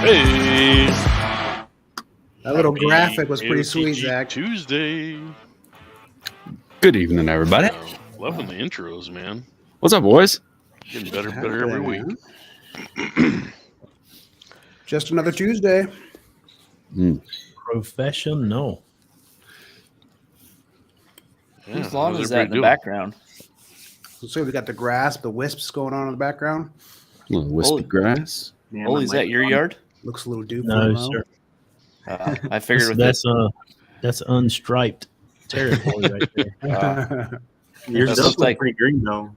Hey. That little graphic was pretty sweet, Zach. Tuesday. Good evening, everybody. Loving the intros, man. What's up, boys? Getting better every week. Just another Tuesday. Professional. Yeah, Whose lawn is that in the background? So we got the grass, the wisps going on in the background. A little wispy grass. Olee, is that your yard? Looks a little doofy. No, sir. I figured that's unstriped territory right there. Yours That does looks look like- pretty green, though.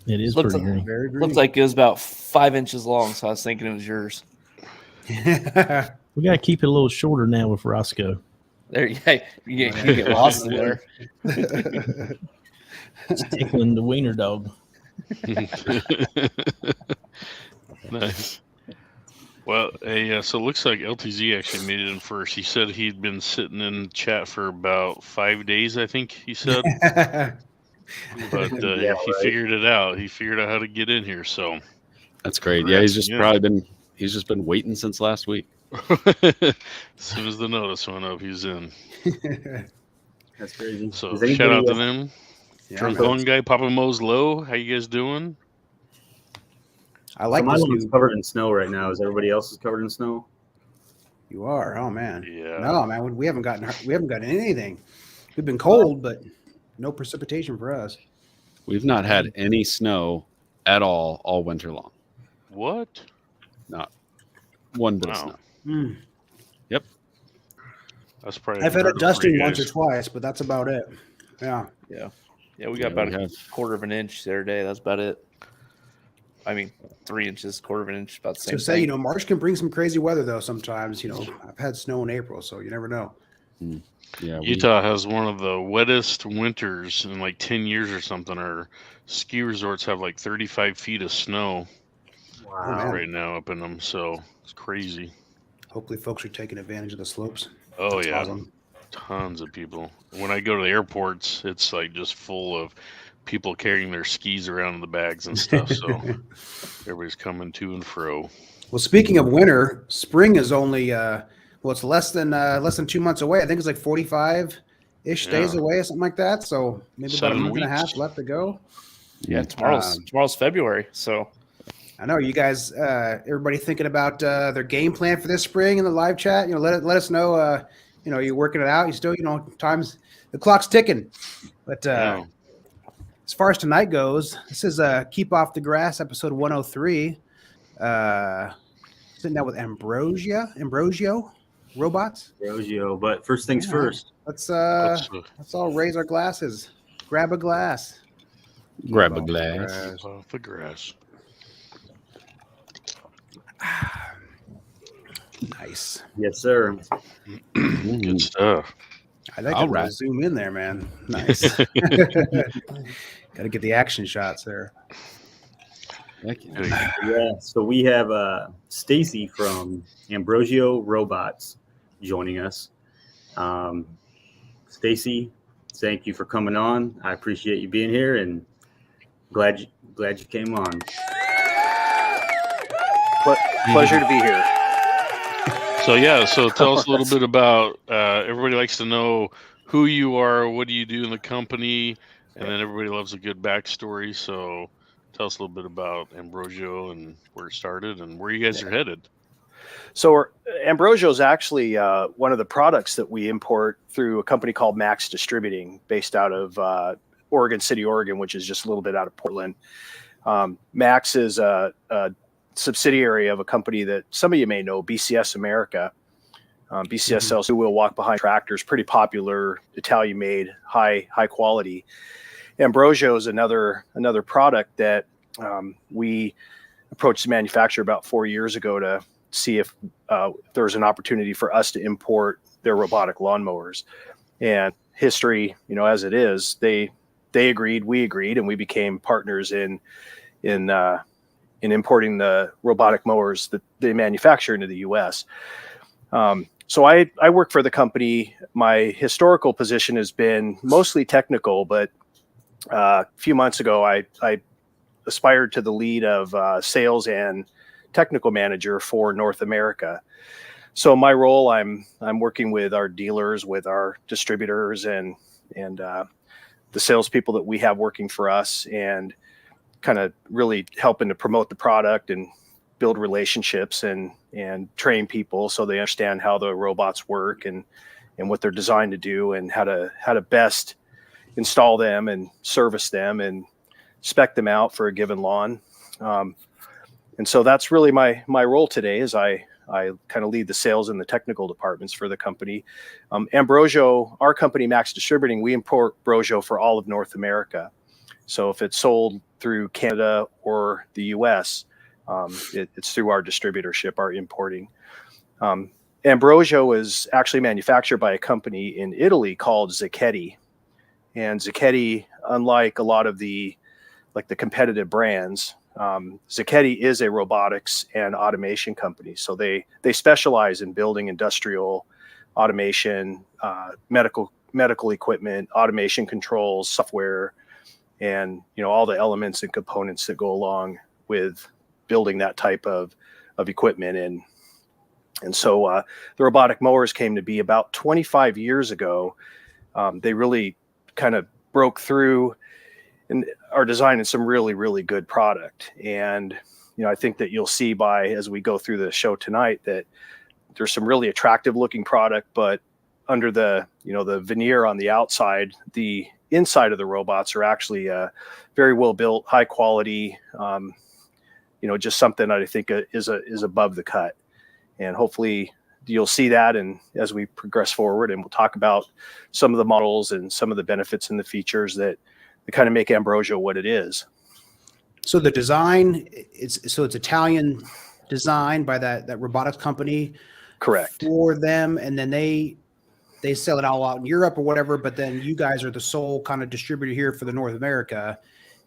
It is Looks pretty green. Very green. Looks like it was about 5 inches long, so I was thinking it was yours. We got to keep it a little shorter now with Roscoe. There, yeah, you get lost in there. It's tickling the wiener dog. Nice. Well, so it looks like LTZ actually made it in first. He said he'd been sitting in chat for about 5 days, I think he said. But he figured it out. He figured out how to get in here. So That's great. Yeah, he's just been waiting since last week. as soon as the notice went up, he's in. That's crazy. So shout out to them. Drunk Lone Guy, Papa Mo's Low. How you guys doing? I like my this lawn's covered in snow right now. Is everybody else covered in snow? You are. Oh man. Yeah. No, man. We haven't gotten anything. We've been cold, but no precipitation for us. We've not had any snow at all winter long. What? Not one bit of snow. Mm. Yep. That's probably. I've had a unheard of for dusting you once guys. or twice, but that's about it. Yeah. Yeah, we got about a quarter of an inch the other day. That's about it. I mean, 3 inches, quarter of an inch, about the same So say, thing. March can bring some crazy weather though. Sometimes, I've had snow in April, so you never know. Yeah, Utah has one of the wettest winters in like 10 years or something. Our ski resorts have like 35 feet of snow Wow. right now up in them. So it's crazy. Hopefully, folks are taking advantage of the slopes. Oh, That's yeah. awesome. Tons of people. When I go to the airports, it's like just full of people carrying their skis around in the bags and stuff. So everybody's coming to and fro. Well, speaking of winter, spring is only it's less than 2 months away. I think it's like 45-ish days away or something like that. So maybe about a 7 month and a half weeks. left to go. Yeah, tomorrow's February, so I know you guys. Everybody thinking about their game plan for this spring in the live chat. Let us know. You're working it out. You still, the clock's ticking. But as far as tonight goes, this is Keep Off the Grass, episode 103. Sitting down with Ambrogio, robots. Ambrogio, but first things first. Let's all raise our glasses. Grab a glass. Grab a glass. Off the grass. Nice. Yes, sir. Good stuff. I like All to right. zoom in there, man. Nice. Got to get the action shots there. Yeah, so we have Stacy from Ambrogio Robots joining us. Stacy, thank you for coming on. I appreciate you being here and glad you came on. Pleasure to be here. So tell us a little bit about, everybody likes to know who you are, what do you do in the company, and then everybody loves a good backstory. So tell us a little bit about Ambrogio and where it started and where you guys are headed. So Ambrogio is actually one of the products that we import through a company called Max Distributing, based out of Oregon City, Oregon, which is just a little bit out of Portland. Max is a subsidiary of a company that some of you may know, BCS America. BCS sells two-wheel walk-behind tractors, pretty popular, Italian-made, high quality. Ambrogio is another product that we approached the manufacturer about 4 years ago to see if there was an opportunity for us to import their robotic lawnmowers. And history, as it is, they agreed, we agreed, and we became partners in importing the robotic mowers that they manufacture into the U.S. So I work for the company. My historical position has been mostly technical, but a few months ago, I aspired to the lead of sales and technical manager for North America. So my role, I'm working with our dealers, with our distributors, and the salespeople that we have working for us, and kind of really helping to promote the product and build relationships and train people so they understand how the robots work and what they're designed to do, and how to best install them and service them and spec them out for a given lawn. And so that's really my role today, is I kind of lead the sales and the technical departments for the company. Ambrogio, our company, Max Distributing, we import Ambrogio for all of North America. So if it's sold through Canada or the US, it's through our distributorship, our importing. Ambrogio is actually manufactured by a company in Italy called Zacchetti. And Zacchetti, unlike a lot of the competitive brands, Zacchetti is a robotics and automation company. So they specialize in building industrial automation, medical equipment, automation controls, software, and all the elements and components that go along with building that type of equipment. And so the robotic mowers came to be about 25 years ago. They really kind of broke through and are designing some really, really good product. And, I think that you'll see as we go through the show tonight, that there's some really attractive looking product, but under the veneer on the outside, the inside of the robots are actually very well built, high quality, just something that I think is above the cut. And hopefully you'll see that, and as we progress forward, and we'll talk about some of the models and some of the benefits and the features that kind of make Ambrogio what it is. So the design, it's Italian design by that robotics company. Correct. For them, and then they sell it all out in Europe or whatever, but then you guys are the sole kind of distributor here for the North America.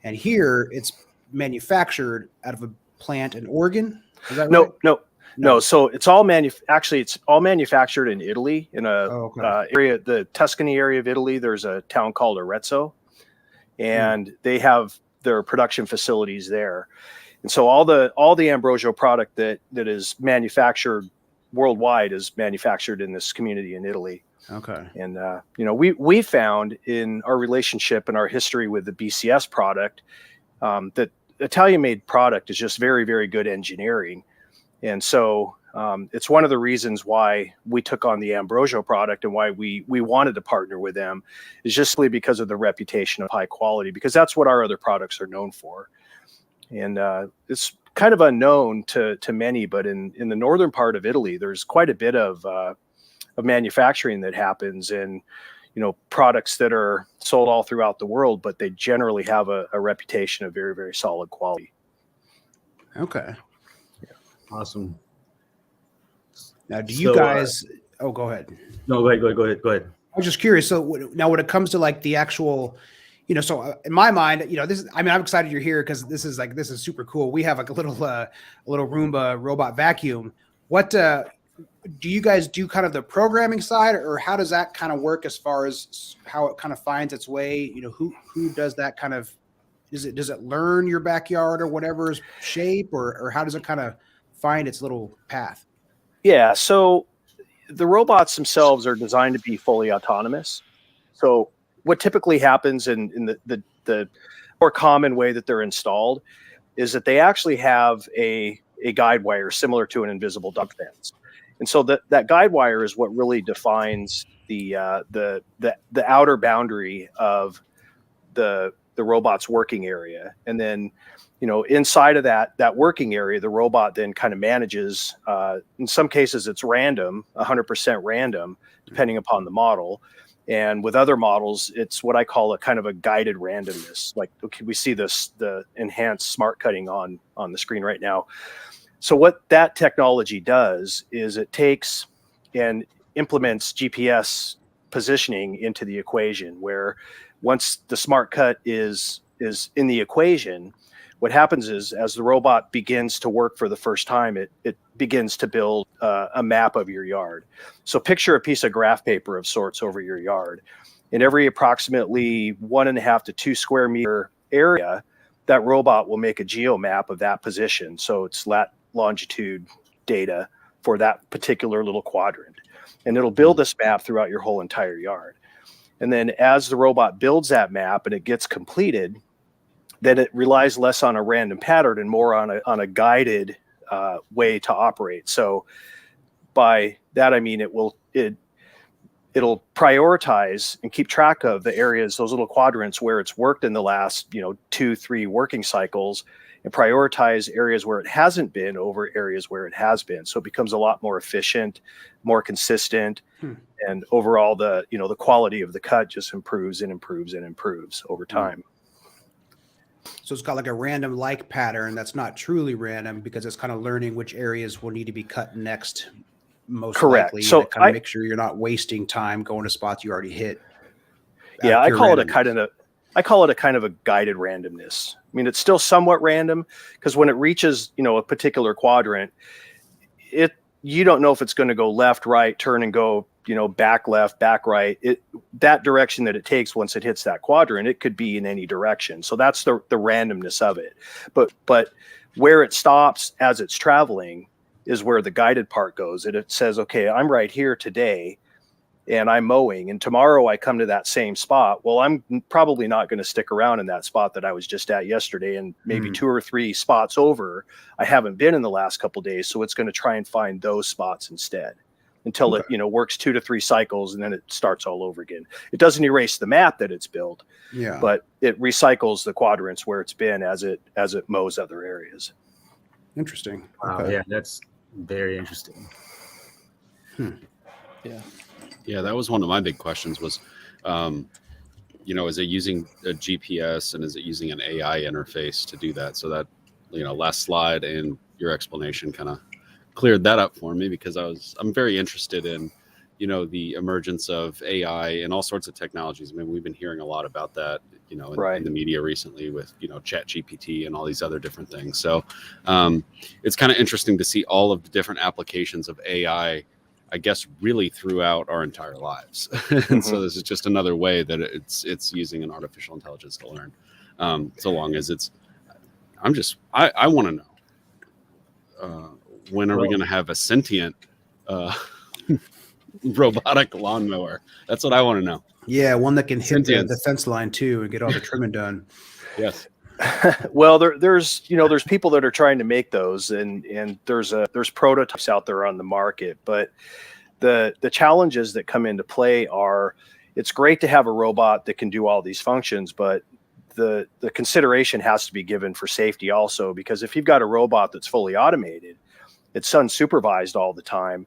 And here it's manufactured out of a plant in Oregon. Is that right? No. So it's all manufactured in Italy, in area, the Tuscany area of Italy. There's a town called Arezzo, and they have their production facilities there. And so all the Ambrogio product that is manufactured worldwide is manufactured in this community in Italy. Okay. And we found in our relationship and our history with the BCS product that Italian-made product is just very, very good engineering. And so it's one of the reasons why we took on the Ambrogio product and why we wanted to partner with them, is just simply because of the reputation of high quality, because that's what our other products are known for. And it's kind of unknown to many, but in the northern part of Italy, there's quite a bit of manufacturing that happens, and products that are sold all throughout the world, but they generally have a reputation of very, very solid quality. Okay. Awesome. Now, do you guys? Go ahead. No, go ahead. I was just curious. So now, when it comes to like the actual, so in my mind, this. I'm excited you're here because this is super cool. We have like a little Roomba robot vacuum. What do you guys do? Kind of the programming side, or how does that kind of work as far as how it kind of finds its way? Who does that kind of? Does it learn your backyard or whatever's shape, or how does it kind of find its little path? Yeah, so the robots themselves are designed to be fully autonomous. So what typically happens in the more common way that they're installed is that they actually have a guide wire similar to an invisible duct fence. And so that guide wire is what really defines the outer boundary of the robot's working area. And then inside of that working area, the robot then kind of manages, in some cases it's random, 100% random, depending upon the model. And with other models, it's what I call a kind of a guided randomness. Like, okay, we see the enhanced smart cutting on the screen right now. So what that technology does is it takes and implements GPS positioning into the equation, where once the smart cut is in the equation, what happens is, as the robot begins to work for the first time, it begins to build a map of your yard. So picture a piece of graph paper of sorts over your yard. In every approximately 1.5 to 2 square meter area, that robot will make a geo map of that position. So it's longitude data for that particular little quadrant. And it'll build this map throughout your whole entire yard. And then as the robot builds that map and it gets completed, then it relies less on a random pattern and more on a guided way to operate. So by that, I mean, it'll prioritize and keep track of the areas, those little quadrants where it's worked in the last, 2-3 working cycles, and prioritize areas where it hasn't been over areas where it has been. So it becomes a lot more efficient, more consistent, and overall the quality of the cut just improves and improves and improves over time. So it's got like a random like pattern that's not truly random because it's kind of learning which areas will need to be cut next. Most Correct. likely, So to kind of make sure you're not wasting time going to spots you already hit. Yeah, I call it a kind of a guided randomness. I mean, it's still somewhat random because when it reaches, a particular quadrant, you don't know if it's going to go left, right, turn and go, back left, back right. That direction that it takes once it hits that quadrant, it could be in any direction. So that's the randomness of it. But where it stops as it's traveling is where the guided part goes. And it says, okay, I'm right here today and I'm mowing, and tomorrow I come to that same spot. Well, I'm probably not going to stick around in that spot that I was just at yesterday, and maybe 2 or 3 spots over I haven't been in the last couple of days. So it's going to try and find those spots instead until it works 2 to 3 cycles, and then it starts all over again. It doesn't erase the map that it's built, but it recycles the quadrants where it's been as it mows other areas. Interesting. Wow, Okay. yeah, that's very interesting. Yeah, that was one of my big questions was, is it using a GPS and is it using an AI interface to do that? So that, last slide and your explanation kind of cleared that up for me because I'm very interested in, the emergence of AI and all sorts of technologies. I mean, we've been hearing a lot about that, in the media recently with, Chat GPT and all these other different things. So it's kind of interesting to see all of the different applications of AI, I guess, really throughout our entire lives. And so this is just another way that it's using an artificial intelligence to learn. So long as I want to know, when are we going to have a sentient robotic lawnmower? That's what I want to know. Yeah, one that can hit the Sentience. fence line too and get all the trimming done. Yes. Well, there's people that are trying to make those, and there's prototypes out there on the market, but the challenges that come into play are, it's great to have a robot that can do all these functions, but the consideration has to be given for safety also, because if you've got a robot that's fully automated, it's unsupervised all the time,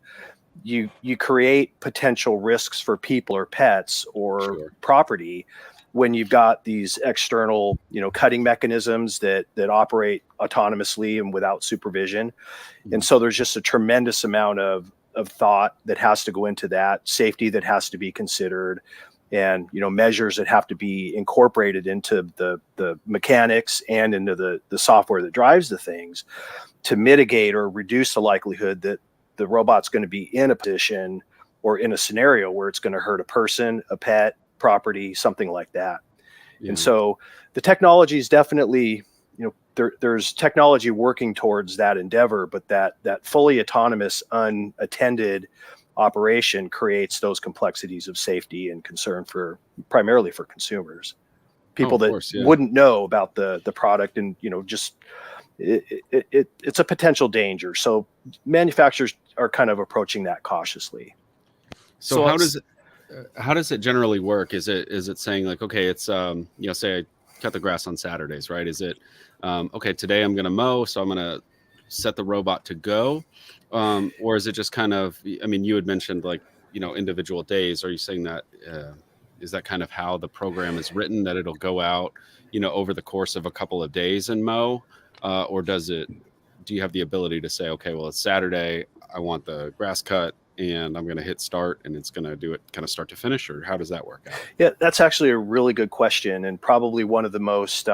you create potential risks for people or pets or property when you've got these external, cutting mechanisms that operate autonomously and without supervision. And so there's just a tremendous amount of thought that has to go into that, safety that has to be considered, and, measures that have to be incorporated into the mechanics and into the software that drives the things to mitigate or reduce the likelihood that the robot's going to be in a position or in a scenario where it's going to hurt a person, a pet, property, something like that. And so the technology is definitely, there's technology working towards that endeavor, but that fully autonomous, unattended operation creates those complexities of safety and concern primarily for consumers, people wouldn't know about the product, and just it's a potential danger. So manufacturers are kind of approaching that cautiously. So how does it generally work? Is it saying like, okay, it's say I cut the grass on Saturdays, right? Is it okay, today I'm going to mow, so I'm going to set the robot to go, or is it just kind of, I mean, you had mentioned like, individual days. Are you saying that is that kind of how the program is written, that it'll go out, over the course of a couple of days and mow, or do you have the ability to say, okay, well, it's Saturday, I want the grass cut, and I'm going to hit start, and it's going to do it kind of start to finish, or how does that work out? Yeah, that's actually a really good question, and probably one of the most,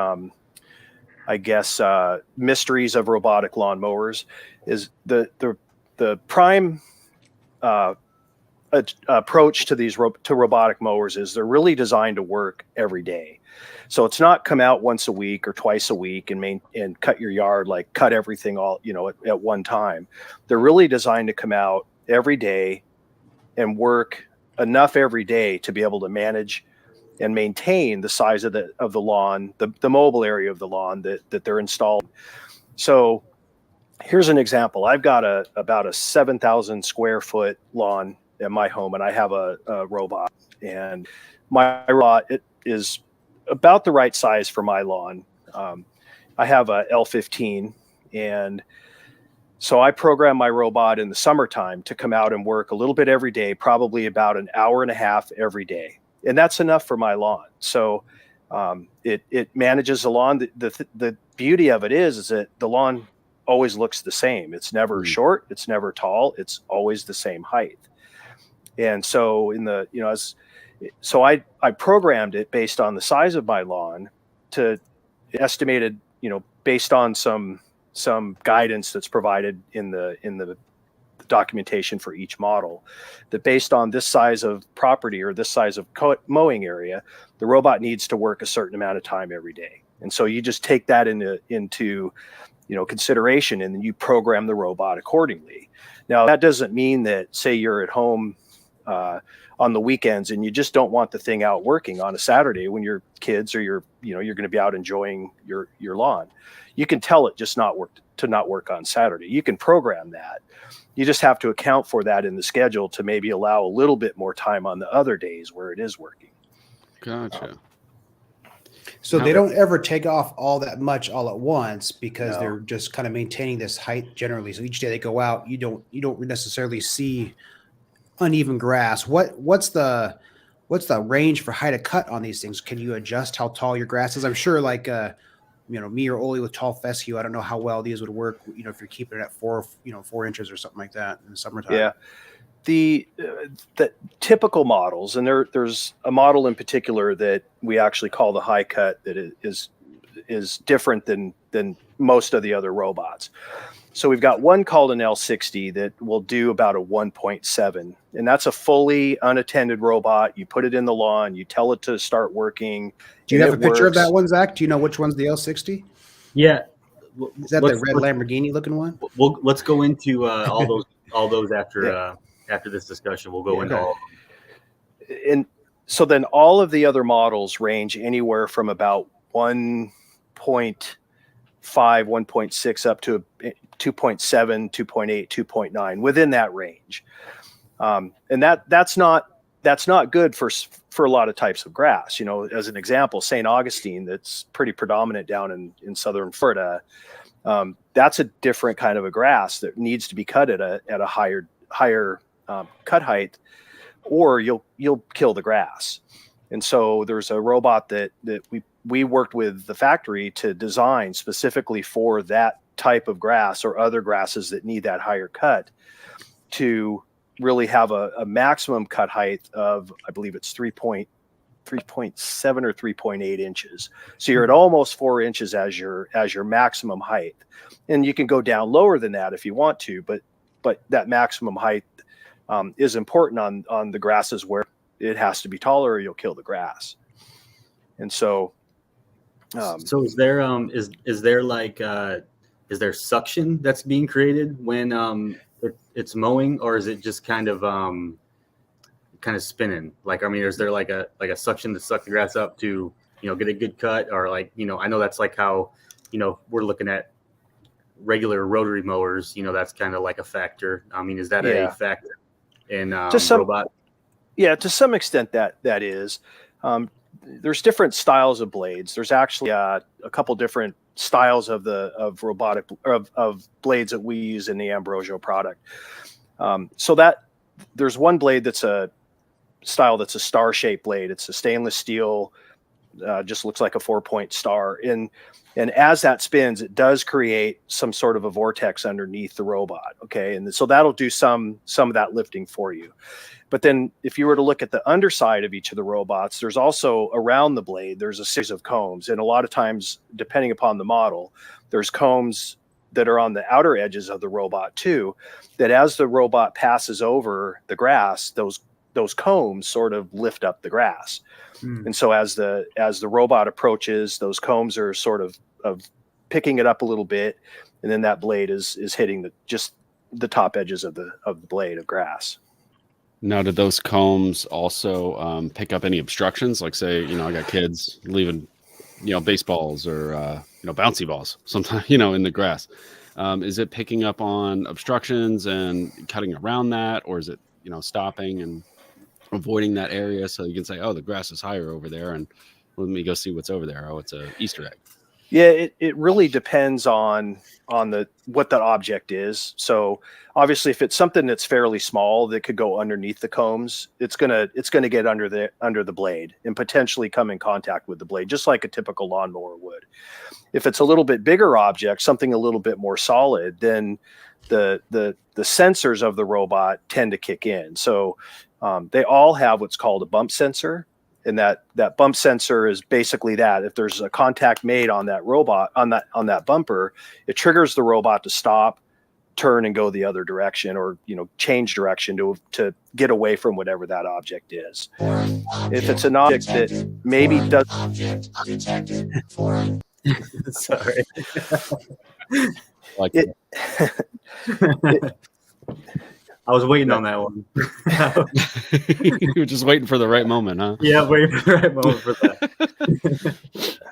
mysteries of robotic lawnmowers is the prime approach to these robotic mowers is they're really designed to work every day. So it's not come out once a week or twice a week and cut your yard, like cut everything all, at one time. They're really designed to come out every day and work enough every day to be able to manage and maintain the size of the lawn, the mobile area of the lawn that they're installed. So here's an example. I've got about a 7,000 square foot lawn at my home, and I have a robot, and my robot, it is about the right size for my lawn. I have a L15, and so I program my robot in the summertime to come out and work a little bit every day, probably about an hour and a half every day. And that's enough for my lawn. So it manages the lawn. The beauty of it is that the lawn always looks the same. It's never short. It's never tall. It's always the same height. And so I programmed it based on the size of my lawn to estimated, based on some guidance that's provided in the documentation for each model, that based on this size of property or this size of mowing area, the robot needs to work a certain amount of time every day. And so you just take that into consideration, and then you program the robot accordingly. Now, that doesn't mean that, say you're at home on the weekends and you just don't want the thing out working on a Saturday when your kids or you're going to be out enjoying your lawn. You can tell it just not work on Saturday. You can program that. You just have to account for that in the schedule to maybe allow a little bit more time on the other days where it is working. Gotcha. So they don't ever take off all that much all at once, because they're just kind of maintaining this height generally. So each day they go out, you don't necessarily see uneven grass. What's the range for height of cut on these things? Can you adjust how tall your grass is? I'm sure, like me or Olee with tall fescue, I don't know how well these would work, if you're keeping it at 4 inches or something like that in the summertime. Yeah. The typical models, and there's a model in particular that we actually call the high cut that is different than most of the other robots. So we've got one called an L60 that will do about a 1.7, and that's a fully unattended robot. You put it in the lawn, you tell it to start working. Do you have a picture of that one, Zach? Do you know which one's the L60? Yeah. Is that the red Lamborghini looking one? Let's go into all those after after this discussion. We'll go into all of them. And so then all of the other models range anywhere from about 1.5, 1.6 up to 2.7, 2.8, 2.9, within that range. And that's not good for a lot of types of grass. As an example, St. Augustine, that's pretty predominant down in southern Florida. That's a different kind of a grass that needs to be cut at a higher cut height, or you'll kill the grass. And so there's a robot that we worked with the factory to design specifically for that type of grass or other grasses that need that higher cut, to really have a maximum cut height of, I believe it's 3.7 or 3.8 inches. So you're at almost 4 inches as your maximum height. And you can go down lower than that if you want to, but that maximum height is important on the grasses where it has to be taller or you'll kill the grass. And so so is there suction that's being created when it's mowing, or is it just kind of spinning? Is there like a suction to suck the grass up to get a good cut, or I know that's like how we're looking at regular rotary mowers, that's kind of like a factor. Is that a factor in robot? Yeah, to some extent that is. There's different styles of blades. There's actually a couple different styles of robotic blades that we use in the Ambrogio product. So that there's one blade that's a style that's a star-shaped blade. It's a stainless steel, just looks like a 4-point star. And as that spins, it does create some sort of a vortex underneath the robot. Okay, and so that'll do some of that lifting for you. But then if you were to look at the underside of each of the robots, there's also around the blade, there's a series of combs. And a lot of times, depending upon the model, there's combs that are on the outer edges of the robot too, that as the robot passes over the grass, those those combs sort of lift up the grass. And so as the robot approaches, those combs are sort of picking it up a little bit, and then that blade is hitting just the top edges of the blade of grass. Now, did those combs also pick up any obstructions? Like, say, I got kids leaving, baseballs or bouncy balls sometimes, in the grass. Is it picking up on obstructions and cutting around that, or is it, stopping and avoiding that area so you can say, oh, the grass is higher over there, and let me go see what's over there. Oh, it's a Easter egg. Yeah, it really depends on what that object is. So obviously, if it's something that's fairly small that could go underneath the combs, it's gonna get under the blade and potentially come in contact with the blade, just like a typical lawnmower would. If it's a little bit bigger object, something a little bit more solid, then the sensors of the robot tend to kick in. So they all have what's called a bump sensor. And that bump sensor is basically that if there's a contact made on that robot, on that bumper, it triggers the robot to stop, turn, and go the other direction, or change direction to get away from whatever that object is. If it's an object that maybe does, sorry, Like I was waiting on that one. you were just waiting for the right moment, huh? Yeah, waiting for the right moment for that.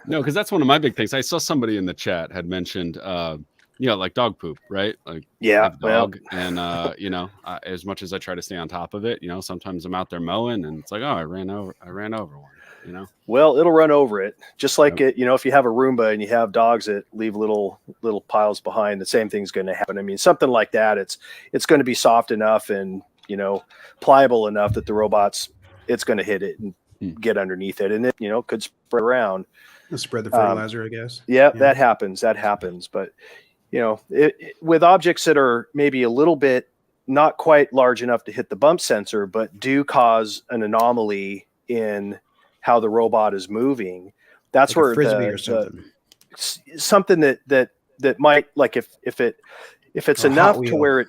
No, because that's one of my big things. I saw somebody in the chat had mentioned, like dog poop, right? Like, yeah, I have a dog, and as much as I try to stay on top of it, sometimes I'm out there mowing, and it's like, oh, I ran over one. Well, it'll run over it, just like it. If you have a Roomba and you have dogs that leave little piles behind, the same thing's going to happen. I mean, something like that, it's going to be soft enough and pliable enough that the it's going to hit it and get underneath it, and it could spread around. Spread the fertilizer, I guess. Yeah, that happens. But with objects that are maybe a little bit not quite large enough to hit the bump sensor, but do cause an anomaly in how the robot is moving, that's like where a frisbee or something that might, like if it's enough to where it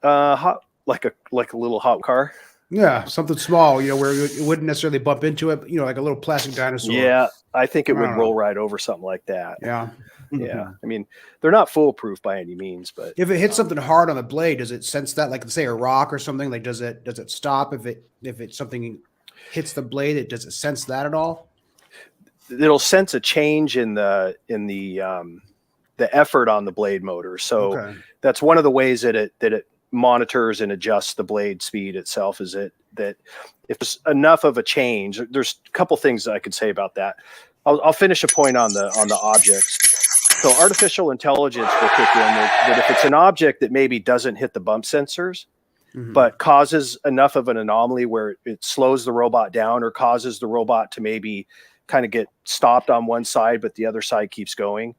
like a little hot car. Yeah, something small, where it wouldn't necessarily bump into it, like a little plastic dinosaur. Yeah, I think it would roll right over something like that. Yeah. Yeah. I mean, they're not foolproof by any means, but if it hits something hard on the blade, does it sense that? Like, say a rock or something, like does it stop if it's something hits the blade? Does it sense that at all? It'll sense a change in the effort on the blade motor. So that's one of the ways that it monitors and adjusts the blade speed itself, is that if there's enough of a change, there's a couple things I could say about that. I'll finish a point on the objects. So artificial intelligence will kick in that if it's an object that maybe doesn't hit the bump sensors, but causes enough of an anomaly where it slows the robot down or causes the robot to maybe kind of get stopped on one side, but the other side keeps going.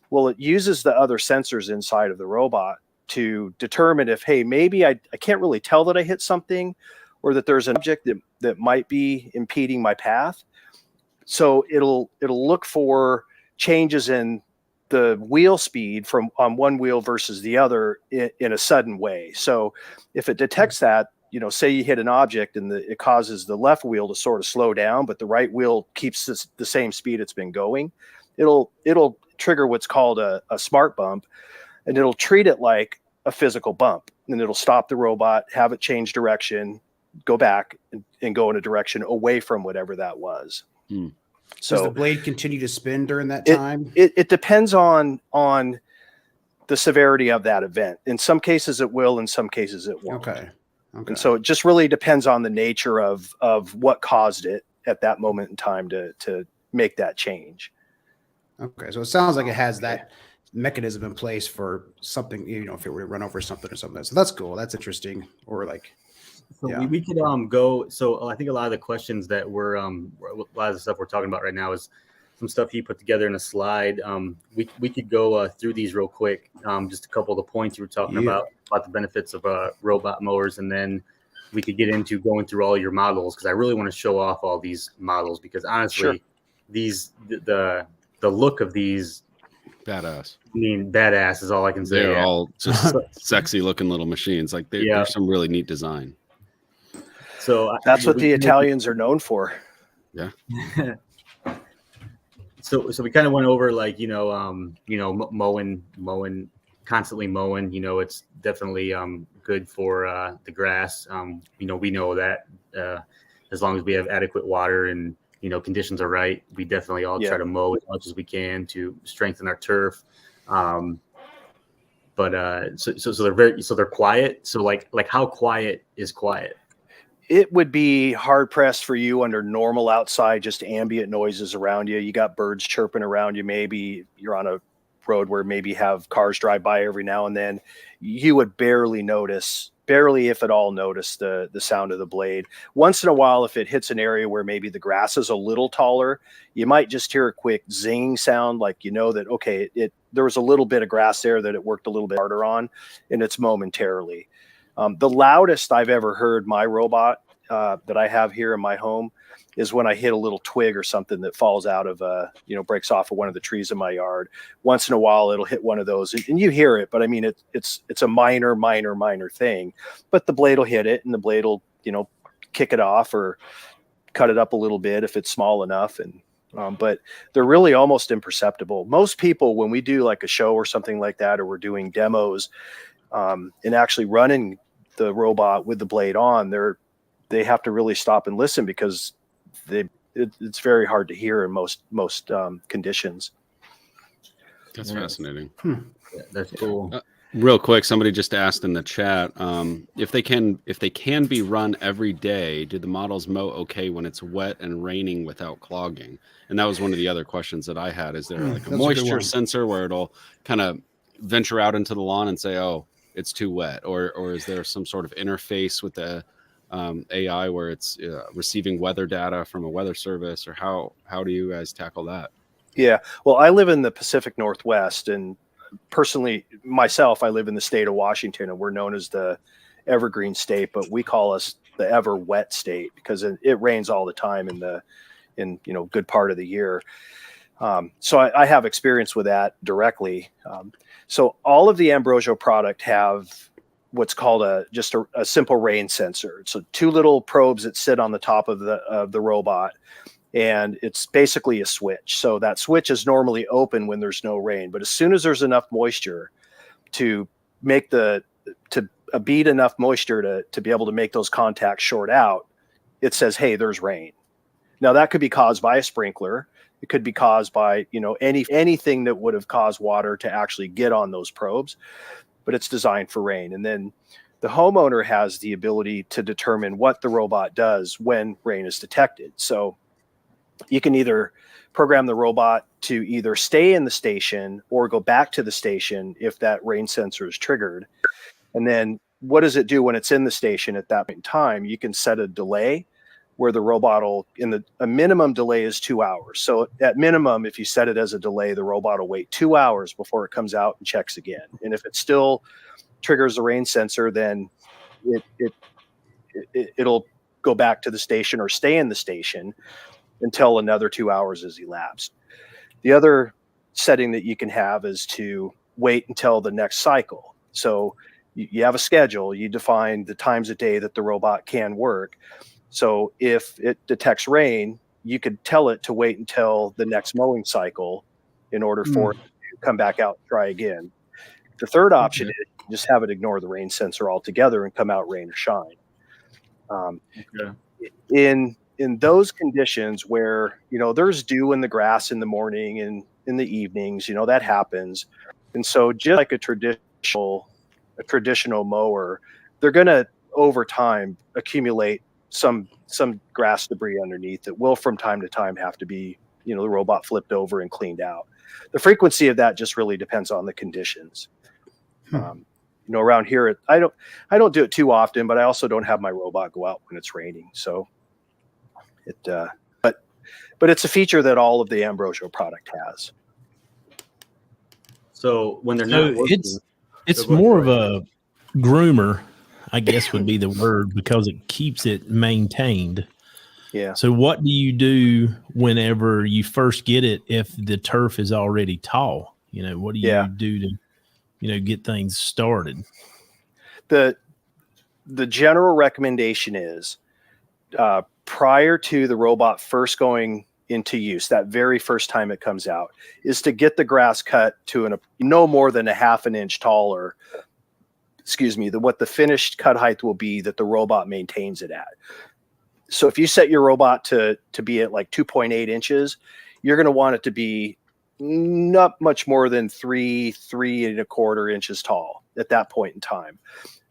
Well, it uses the other sensors inside of the robot to determine if, hey, maybe I can't really tell that I hit something, or that there's an object that might be impeding my path. So it'll look for changes in the wheel speed from on one wheel versus the other in a sudden way. So if it detects that, say you hit an object and it causes the left wheel to sort of slow down, but the right wheel keeps the same speed it's been going, it'll trigger what's called a smart bump, and it'll treat it like a physical bump, and it'll stop the robot, have it change direction, go back and go in a direction away from whatever that was. So does the blade continue to spin during that time? It depends on the severity of that event. In some cases it will, in some cases it won't. Okay. And so it just really depends on the nature of what caused it at that moment in time to make that change. Okay. So it sounds like it has that mechanism in place for something, if it were to run over something or something. So that's cool. That's interesting. Or like, we could go. So I think a lot of the questions that a lot of the stuff we're talking about right now is some stuff he put together in a slide. We could go through these real quick. Just a couple of the points you were talking about the benefits of robot mowers, and then we could get into going through all your models, because I really want to show off all these models, because honestly, the look of these, badass. I mean, badass is all I can say. They're all just sexy looking little machines. Like there's some really neat design. So that's what the Italians are known for. Yeah. So we kind of went over like, mowing, constantly mowing, it's definitely good for the grass. We know that as long as we have adequate water and, conditions are right, we definitely all try to mow as much as we can to strengthen our turf. But so they're quiet. So like how quiet is quiet? It would be hard pressed for you under normal outside, just ambient noises around you. You got birds chirping around you. Maybe you're on a road where maybe have cars drive by every now and then. You would barely, if at all, notice the sound of the blade. Once in a while, if it hits an area where maybe the grass is a little taller, you might just hear a quick zinging sound, like that, okay, there was a little bit of grass there that it worked a little bit harder on, and it's momentarily. The loudest I've ever heard my robot that I have here in my home is when I hit a little twig or something that falls out of breaks off of one of the trees in my yard. Once in a while, it'll hit one of those, and you hear it. But I mean, it's a minor thing. But the blade will hit it, and the blade will kick it off or cut it up a little bit if it's small enough. And but they're really almost imperceptible. Most people, when we do like a show or something like that, or we're doing demos, and actually running the robot with the blade on, they have to really stop and listen, because it's very hard to hear in most conditions. That's fascinating. Yeah, that's cool. Real quick, somebody just asked in the chat if they can be run every day. Do the models mow okay when it's wet and raining without clogging? And that was one of the other questions that I had. Is there like a moisture sensor where it'll kind of venture out into the lawn and say, "Oh, it's too wet," or is there some sort of interface with the AI where it's receiving weather data from a weather service, or how do you guys tackle that? Yeah, well, I live in the Pacific Northwest, and personally, myself, I live in the state of Washington, and we're known as the evergreen state, but we call us the ever wet state because it rains all the time in good part of the year. So I have experience with that directly. So all of the Ambrogio product have what's called just a simple rain sensor. So two little probes that sit on the top of the robot, and it's basically a switch. So that switch is normally open when there's no rain, but as soon as there's enough moisture to make to bead enough moisture to be able to make those contacts short out, it says, "Hey, there's rain." Now that could be caused by a sprinkler. It could be caused by anything that would have caused water to actually get on those probes, but it's designed for rain. And then the homeowner has the ability to determine what the robot does when rain is detected. So you can either program the robot to either stay in the station or go back to the station if that rain sensor is triggered. And then what does it do when it's in the station at that point in time? You can set a delay where the robot will, a minimum delay is 2 hours. So at minimum, if you set it as a delay, the robot will wait 2 hours before it comes out and checks again. And if it still triggers the rain sensor, then it'll go back to the station or stay in the station until another 2 hours has elapsed. The other setting that you can have is to wait until the next cycle. So you have a schedule, you define the times a day that the robot can work. So if it detects rain, you could tell it to wait until the next mowing cycle in order for it to come back out and try again. The third option is just have it ignore the rain sensor altogether and come out rain or shine. In those conditions where, there's dew in the grass in the morning and in the evenings, that happens. And so just like a traditional mower, they're going to over time accumulate some grass debris underneath that will from time to time have to be, the robot flipped over and cleaned out. The frequency of that just really depends on the conditions. Around here, I don't do it too often, but I also don't have my robot go out when it's raining. So but it's a feature that all of the Ambrogio product has. So when they're not working, it's more of a groomer, I guess would be the word, because it keeps it maintained. Yeah. So what do you do whenever you first get it if the turf is already tall? What do you do to, get things started? The general recommendation is prior to the robot first going into use, that very first time it comes out, is to get the grass cut to no more than a half an inch taller, what the finished cut height will be that the robot maintains it at. So if you set your robot to be at like 2.8 inches, you're going to want it to be not much more than 3.25 inches tall at that point in time.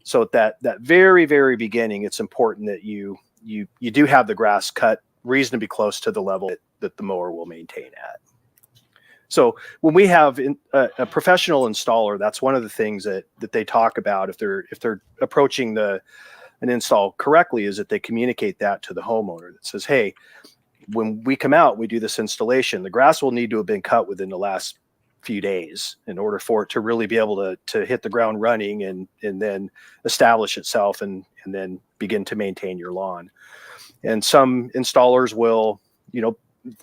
So at that very, very beginning, it's important that you do have the grass cut reasonably close to the level that the mower will maintain at. So when we have a professional installer, that's one of the things that they talk about if they're approaching an install correctly, is that they communicate that to the homeowner that says, hey, when we come out, we do this installation, the grass will need to have been cut within the last few days in order for it to really be able to hit the ground running and then establish itself and then begin to maintain your lawn. And some installers will,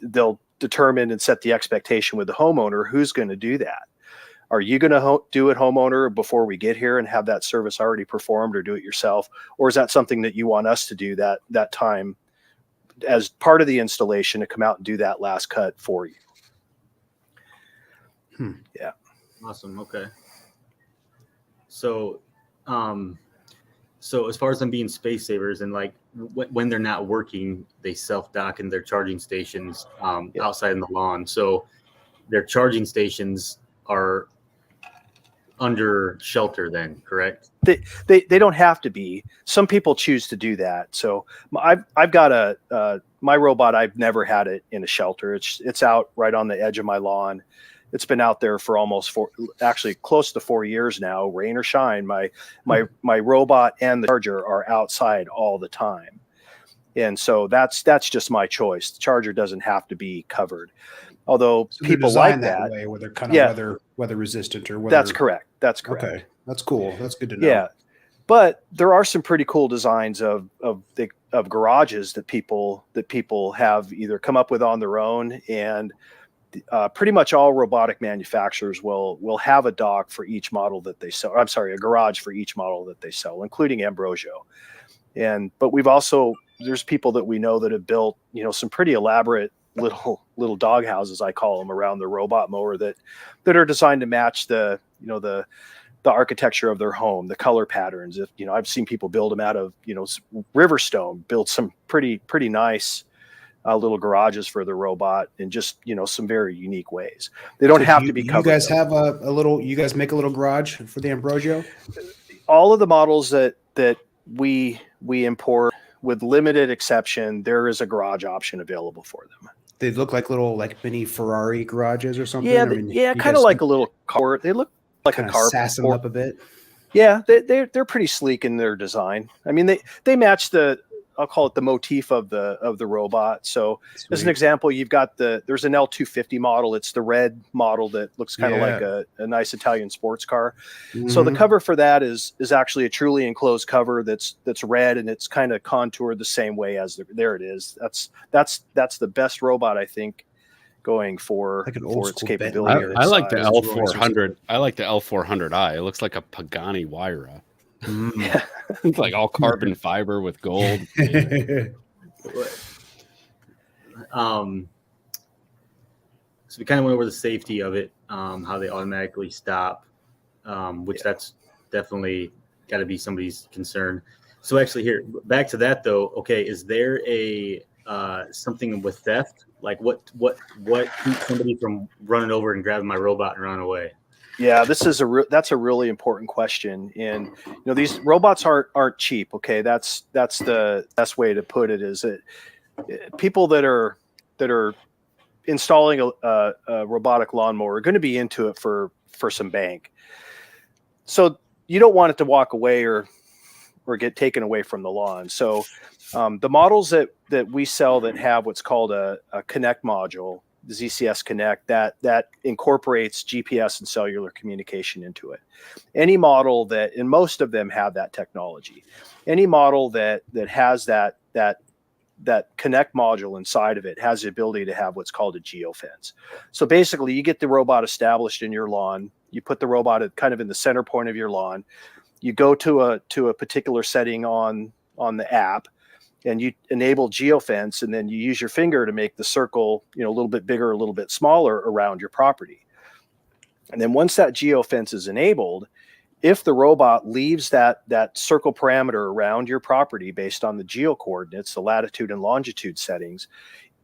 they'll determine and set the expectation with the homeowner who's going to do that. Are you going to do it, homeowner, before we get here and have that service already performed, or do it yourself? Or is that something that you want us to do that time as part of the installation, to come out and do that last cut for you? Yeah. Awesome. Okay. So, so as far as them being space savers, and like when they're not working, they self-dock in their charging stations outside in the lawn. So their charging stations are under shelter then, correct? They don't have to be. Some people choose to do that. So I've got my robot, I've never had it in a shelter. It's out right on the edge of my lawn. It's been out there for actually close to 4 years now, rain or shine. My robot and the charger are outside all the time. And so that's just my choice. The charger doesn't have to be covered. Although people like that way, where they're kind of weather resistant, or whether. That's correct. Okay, that's cool. That's good to know. Yeah, but there are some pretty cool designs of garages that people have either come up with on their own, and pretty much all robotic manufacturers will have a dock for each model that they sell. I'm sorry, a garage for each model that they sell, including Ambrogio. But there's people that we know that have built, some pretty elaborate little dog houses, I call them, around the robot mower that are designed to match the architecture of their home, the color patterns. I've seen people build them out of, Riverstone, build some pretty nice little garages for the robot in just, some very unique ways. They don't have to be covered. You guys have you guys make a little garage for the Ambrogio? All of the models that we import, with limited exception, there is a garage option available for them. They look like little mini Ferrari garages or something. Yeah, kind of like a little car. They look like a car. Sass them up a bit. Yeah, they're pretty sleek in their design. I mean, they match I'll call it the motif of the robot. So Sweet. As an example, you've got there's an L250 model. It's the red model that looks kind of like a nice Italian sports car. Mm-hmm. So the cover for that is actually a truly enclosed cover that's red, and it's kind of contoured the same way as there it is. That's the best robot, I think, going for its capability. I like the L400. I like the L400i. It looks like a Pagani Huayra. Yeah. It's like all carbon fiber with gold. So we kind of went over the safety of it, how they automatically stop, which that's definitely got to be somebody's concern. So actually, here, back to that though. Okay, is there a something with theft? Like what keeps somebody from running over and grabbing my robot and running away? Yeah, that's a really important question, and these robots aren't cheap. Okay, that's the best way to put it. Is that people that are installing a robotic lawnmower are going to be into it for some bank. So you don't want it to walk away or get taken away from the lawn. So the models that we sell that have what's called a Connect module, the ZCS Connect, that incorporates GPS and cellular communication into it. Any model and most of them have that technology. Any model that has that Connect module inside of it has the ability to have what's called a geofence. So basically, you get the robot established in your lawn. You put the robot kind of in the center point of your lawn. You go to a particular setting on the app. and you enable geofence, and then you use your finger to make the circle, a little bit bigger, a little bit smaller around your property. And then once that geofence is enabled, if the robot leaves that circle parameter around your property based on the geo coordinates, the latitude and longitude settings,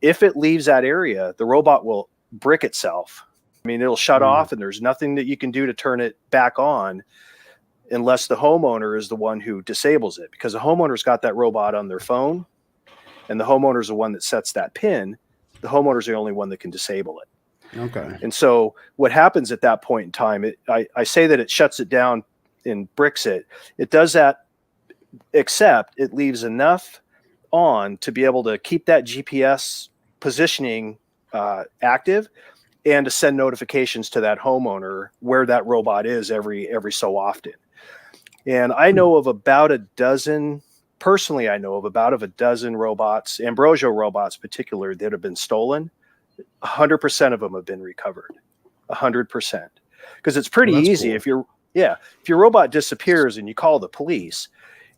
if it leaves that area, the robot will brick itself. I mean, it'll shut off, and there's nothing that you can do to turn it back on unless the homeowner is the one who disables it, because the homeowner's got that robot on their phone, and the homeowner's the one that sets that pin. The homeowner's the only one that can disable it. Okay. And so what happens at that point in time, I say that it shuts it down and bricks it. It does that, except it leaves enough on to be able to keep that GPS positioning active, and to send notifications to that homeowner where that robot is every so often. And I know of about a dozen, personally, I know of about a dozen robots, Ambrogio robots in particular, that have been stolen. 100% of them have been recovered. 100%. Because it's pretty easy. Cool. If your robot disappears and you call the police,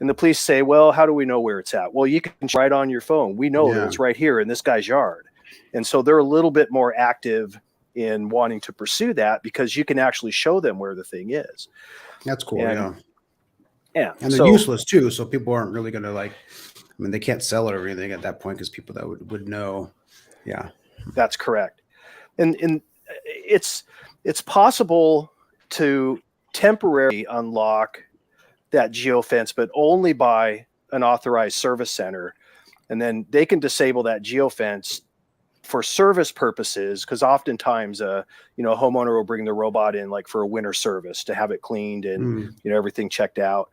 and the police say, well, how do we know where it's at? Well, you can right on your phone. We know that it's right here in this guy's yard. And so they're a little bit more active in wanting to pursue that, because you can actually show them where the thing is. That's cool. Yeah. And they're useless too. So people aren't really going to they can't sell it or anything at that point, because people that would know. Yeah, that's correct. And it's possible to temporarily unlock that geofence, but only by an authorized service center. And then they can disable that geofence for service purposes, because oftentimes a homeowner will bring the robot in like for a winter service to have it cleaned and everything checked out,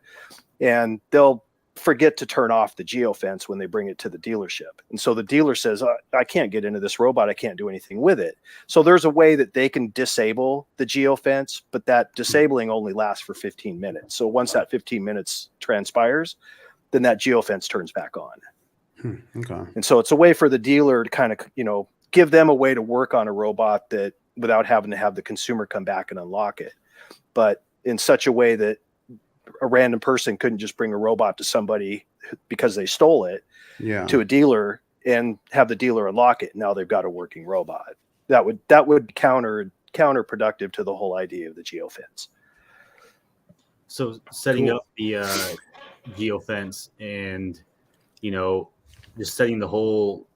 and they'll forget to turn off the geofence when they bring it to the dealership. And so the dealer says, I can't get into this robot, I can't do anything with it. So there's a way that they can disable the geofence, but that disabling only lasts for 15 minutes. So once that 15 minutes transpires, then that geofence turns back on. Okay. And so it's a way for the dealer to kind of, give them a way to work on a robot that without having to have the consumer come back and unlock it, but in such a way that a random person couldn't just bring a robot to somebody because they stole it to a dealer and have the dealer unlock it. Now they've got a working robot. That would counterproductive to the whole idea of the geofence. So setting up the geofence and, just setting the whole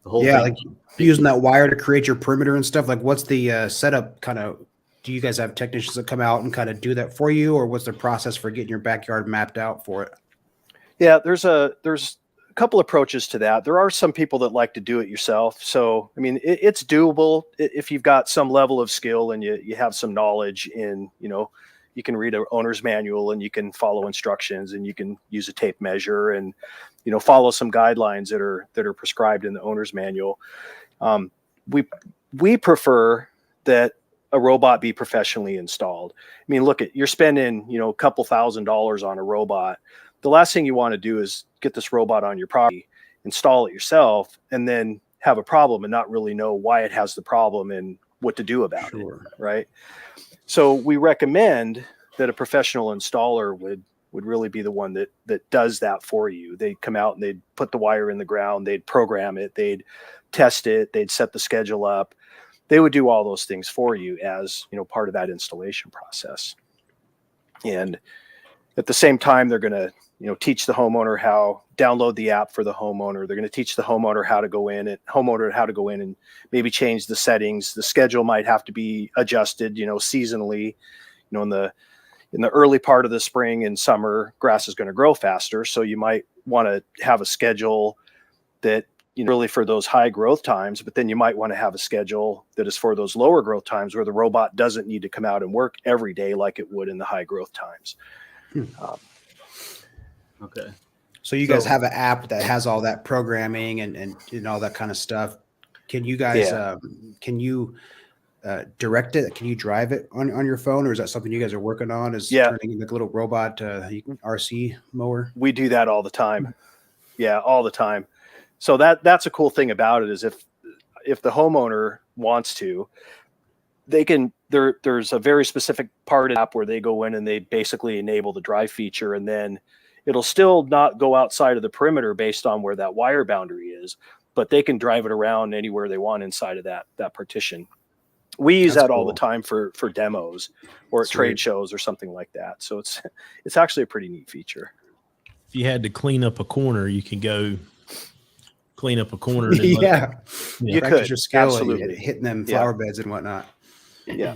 thing. Like using that wire to create your perimeter and stuff. Like, what's the setup kind of? Do you guys have technicians that come out and kind of do that for you, or what's the process for getting your backyard mapped out for it? Yeah, there's a couple approaches to that. There are some people that like to do it yourself. So, I mean, it's doable if you've got some level of skill and you have some knowledge in, you can read an owner's manual and you can follow instructions and you can use a tape measure and, follow some guidelines that are prescribed in the owner's manual. We prefer that a robot be professionally installed. I mean, look, you're spending, a couple $1,000s on a robot. The last thing you want to do is get this robot on your property, install it yourself, and then have a problem and not really know why it has the problem and what to do about it. Right. So we recommend that a professional installer would really be the one that does that for you. They'd come out and they'd put the wire in the ground, they'd program it, they'd test it, they'd set the schedule up. They would do all those things for you as, part of that installation process. And at the same time, they're going to, teach the homeowner how download the app for the homeowner. They're going to teach the homeowner how to go in and maybe change the settings. The schedule might have to be adjusted, seasonally. In the early part of the spring and summer, grass is going to grow faster. So you might want to have a schedule that, really for those high growth times, but then you might want to have a schedule that is for those lower growth times where the robot doesn't need to come out and work every day like it would in the high growth times. Okay. So you guys have an app that has all that programming and all that kind of stuff. Can you guys, direct it? Can you drive it on your phone, or is that something you guys are working on? Is turning into a little robot RC mower? We do that all the time. Yeah, all the time. So that's a cool thing about it is if the homeowner wants to, they can. There's a very specific part of the app where they go in and they basically enable the drive feature, and then It'll still not go outside of the perimeter based on where that wire boundary is, but they can drive it around anywhere they want inside of that partition. We use that all the time for demos or at trade shows or something like that. So it's actually a pretty neat feature. If you had to clean up a corner, you can go clean up a corner. And you could your skill absolutely hitting them flower beds and whatnot. Yeah,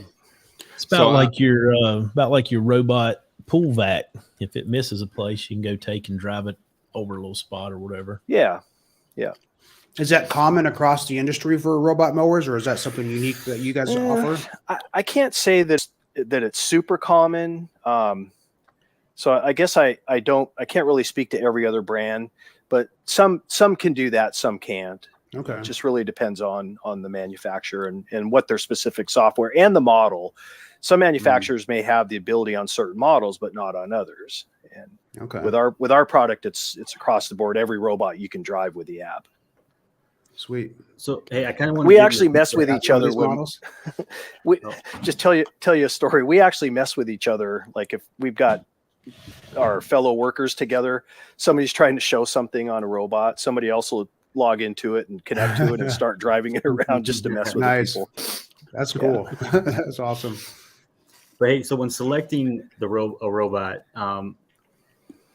it's about like your robot pool vac. If it misses a place, you can go take and drive it over a little spot or whatever. Yeah. Is that common across the industry for robot mowers, or is that something unique that you guys offer? I can't say that it's super common. So I guess I can't really speak to every other brand, but some can do that, some can't. Okay. It just really depends on the manufacturer and what their specific software and the model. Some manufacturers may have the ability on certain models, but not on others. And with our product, it's across the board. Every robot you can drive with the app. Sweet. So hey, I kind of want. We actually mess with each other. Just tell you a story. We actually mess with each other. Like if we've got our fellow workers together, somebody's trying to show something on a robot, somebody else will log into it and connect to it and start driving it around just to mess with people. That's cool. Yeah. That's awesome. But hey, so when selecting a robot,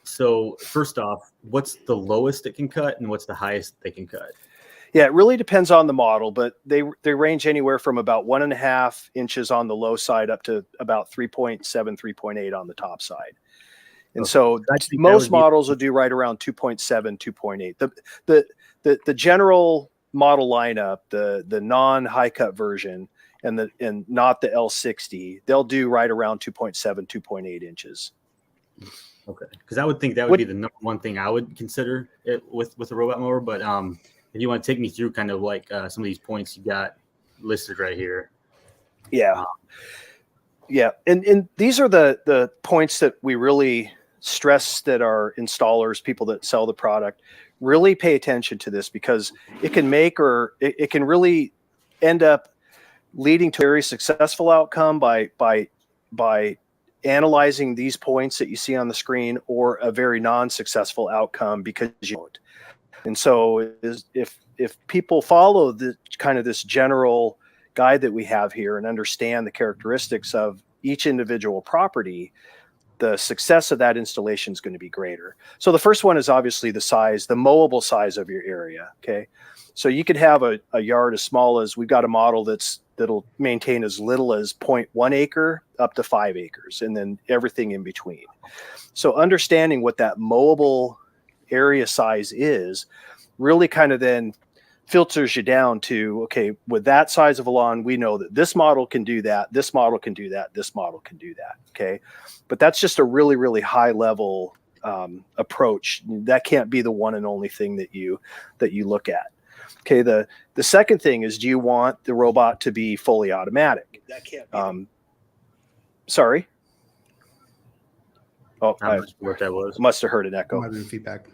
so first off, what's the lowest it can cut and what's the highest they can cut? Yeah, it really depends on the model, but they range anywhere from about 1.5 inches on the low side up to about 3.7, 3.8 on the top side. And so most models will do right around 2.7, 2.8. The general model lineup, the non-high cut version and not the L60, they'll do right around 2.7, 2.8 inches. Okay, because I would think that would be the number one thing I would consider it with a robot mower. But if you want to take me through kind of like some of these points you got listed right here. Yeah. And these are the points that we really stress that our installers, people that sell the product, really pay attention to this, because it can make or it can really end up leading to a very successful outcome by analyzing these points that you see on the screen, or a very non-successful outcome because you don't. And so if people follow the kind of this general guide that we have here and understand the characteristics of each individual property, the success of that installation is going to be greater. So the first one is obviously the size, the mowable size of your area. Okay. So you could have a yard as small as, we've got a model that'll maintain as little as 0.1 acre up to 5 acres, and then everything in between. So understanding what that mowable area size is really kind of then filters you down to, okay, with that size of a lawn, we know that this model can do that, this model can do that, this model can do that. Okay. But that's just a really, really high level approach. That can't be the one and only thing that you look at. Okay. The second thing is, do you want the robot to be fully automatic? That can't be. Sorry. Oh, I must have heard an echo. Might have been feedback.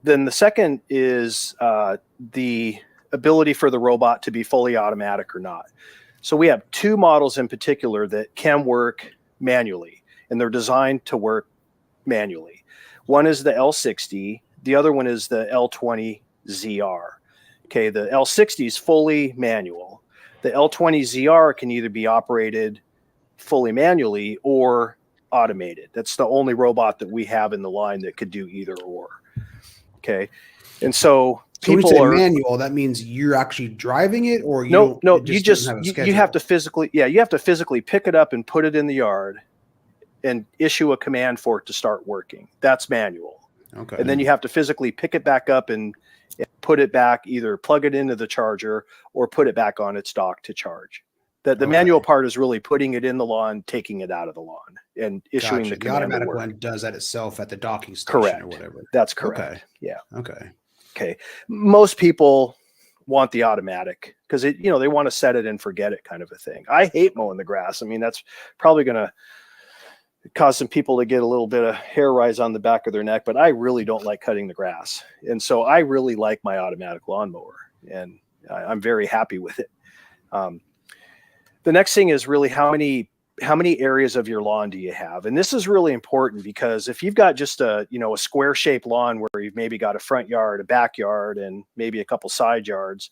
Then the second is the ability for the robot to be fully automatic or not. So we have two models in particular that can work manually, and they're designed to work manually. One is the L60. The other one is the L20ZR. Okay, the L60 is fully manual. The L20ZR can either be operated fully manually or automated. That's the only robot that we have in the line that could do either or. Okay. And so people when you say manual, that means you're actually driving it, or you have to physically pick it up and put it in the yard and issue a command for it to start working. That's manual. Okay. And then you have to physically pick it back up and put it back, either plug it into the charger or put it back on its dock to charge. The manual part is really putting it in the lawn, taking it out of the lawn, and issuing the command. The automatic one does that itself at the docking station or whatever. That's correct. Okay. Yeah. Okay. Most people want the automatic because they want to set it and forget it kind of a thing. I hate mowing the grass. I mean, that's probably going to cause some people to get a little bit of hair rise on the back of their neck, but I really don't like cutting the grass. And so I really like my automatic lawnmower, and I'm very happy with it. The next thing is really how many how many areas of your lawn do you have? And this is really important because if you've got just a square shaped lawn where you've maybe got a front yard, a backyard, and maybe a couple side yards,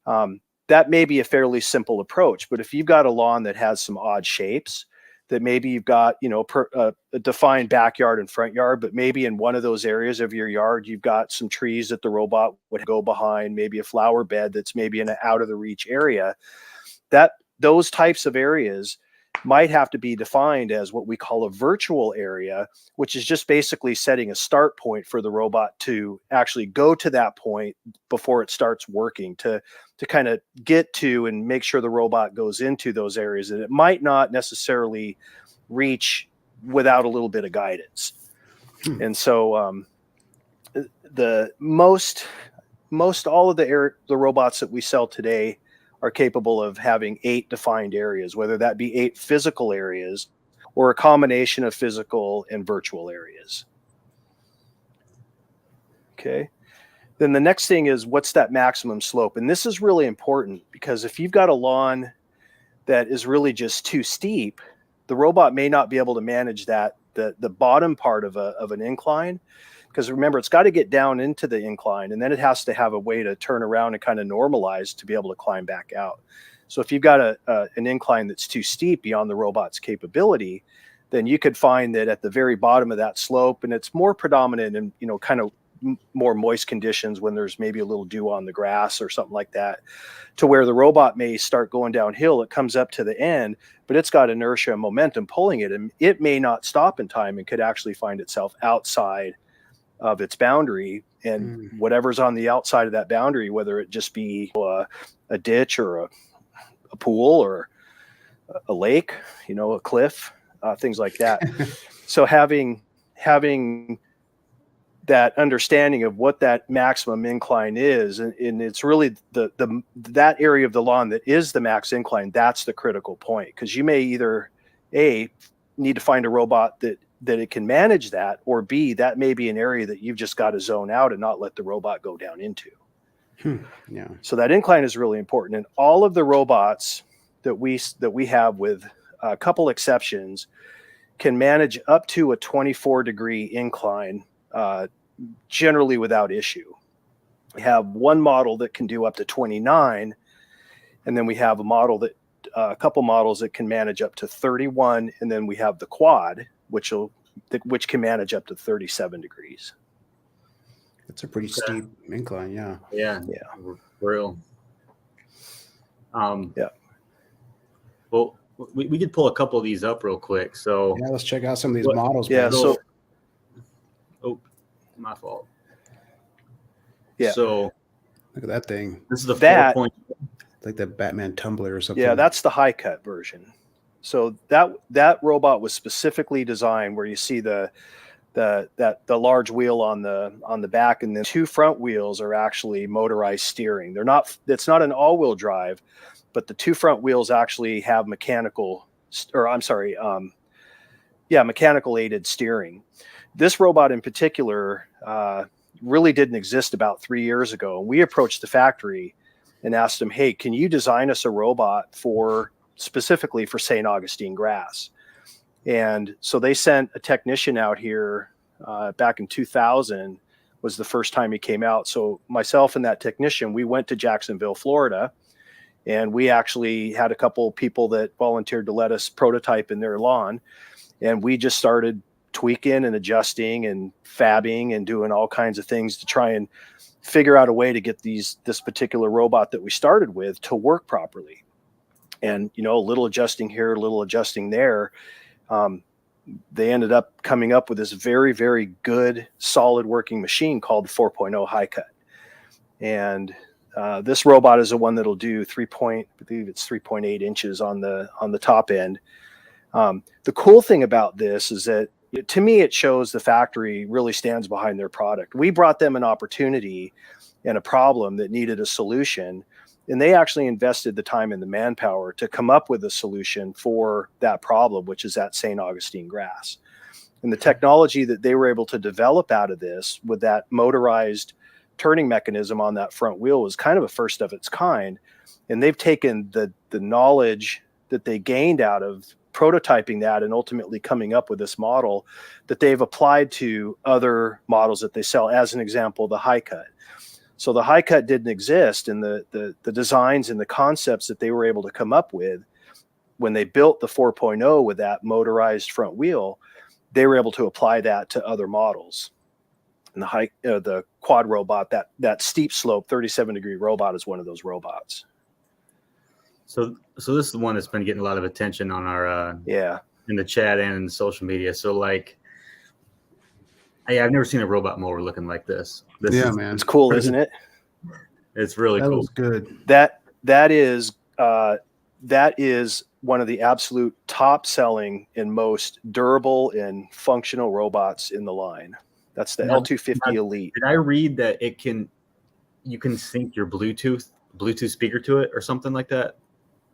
that may be a fairly simple approach. But if you've got a lawn that has some odd shapes, that maybe you've got, a defined backyard and front yard, but maybe in one of those areas of your yard, you've got some trees that the robot would go behind, maybe a flower bed that's maybe in an out of the reach area, those types of areas might have to be defined as what we call a virtual area, which is just basically setting a start point for the robot to actually go to that point before it starts working, to kind of get to and make sure the robot goes into those areas that it might not necessarily reach without a little bit of guidance. And so the most all of the robots that we sell today are capable of having 8 defined areas, whether that be 8 physical areas or a combination of physical and virtual areas. Okay. Then the next thing is, what's that maximum slope? And this is really important because if you've got a lawn that is really just too steep, the robot may not be able to manage that, the bottom part of an incline. Because remember, it's got to get down into the incline, and then it has to have a way to turn around and kind of normalize to be able to climb back out. So if you've got an incline that's too steep beyond the robot's capability, then you could find that at the very bottom of that slope, and it's more predominant in, kind of more moist conditions when there's maybe a little dew on the grass or something like that, to where the robot may start going downhill. It comes up to the end, but it's got inertia and momentum pulling it, and it may not stop in time and could actually find itself outside of its boundary, and whatever's on the outside of that boundary, whether it just be a ditch or a pool or a lake, a cliff, things like that. So having that understanding of what that maximum incline is, and it's really that area of the lawn that is the max incline, that's the critical point, because you may either need to find a robot that it can manage that, or B, that may be an area that you've just got to zone out and not let the robot go down into. Yeah. So that incline is really important. And all of the robots that we have, with a couple exceptions, can manage up to a 24-degree incline, generally without issue. We have one model that can do up to 29, and then we have a couple models that can manage up to 31, and then we have the quad, which can manage up to 37 degrees. That's a pretty steep incline, yeah. Yeah. Real. Yeah. Well, we could pull a couple of these up real quick. So yeah, let's check out some of these models. Yeah. Man. My fault. Yeah. So look at that thing. This is the 4 like the Batman tumbler or something. Yeah, that's the high cut version. So that robot was specifically designed where you see the large wheel on the back, and the 2 front wheels are actually motorized steering. It's not an all-wheel drive, but the 2 front wheels actually have mechanical aided steering. This robot in particular really didn't exist about 3 years ago. We approached the factory and asked them, hey, can you design us a robot specifically for St. Augustine grass? And so they sent a technician out here back in 2000 was the first time he came out. So myself and that technician, we went to Jacksonville, Florida, and we actually had a couple people that volunteered to let us prototype in their lawn. And we just started tweaking and adjusting and fabbing and doing all kinds of things to try and figure out a way to get this particular robot that we started with to work properly. And, a little adjusting here, a little adjusting there. They ended up coming up with this very, very good, solid working machine called the 4.0 High Cut. And this robot is the one that'll do 3.8 inches on the top end. The cool thing about this is that, to me, it shows the factory really stands behind their product. We brought them an opportunity and a problem that needed a solution, and they actually invested the time and the manpower to come up with a solution for that problem, which is that St. Augustine grass. And the technology that they were able to develop out of this with that motorized turning mechanism on that front wheel was kind of a first of its kind. And they've taken the knowledge that they gained out of prototyping that and ultimately coming up with this model that they've applied to other models that they sell. As an example, the high cut. So the high cut didn't exist, and the designs and the concepts that they were able to come up with when they built the 4.0 with that motorized front wheel, they were able to apply that to other models. And the quad robot, that steep slope 37-degree robot is one of those robots. So this is the one that's been getting a lot of attention on our in the chat and in social media. So like, I've never seen a robot mower looking like this. Man, it's cool, isn't it? It's really cool. That was good. That is one of the absolute top selling and most durable and functional robots in the line. That's the L250 Elite. Did I read that you can sync your Bluetooth speaker to it or something like that?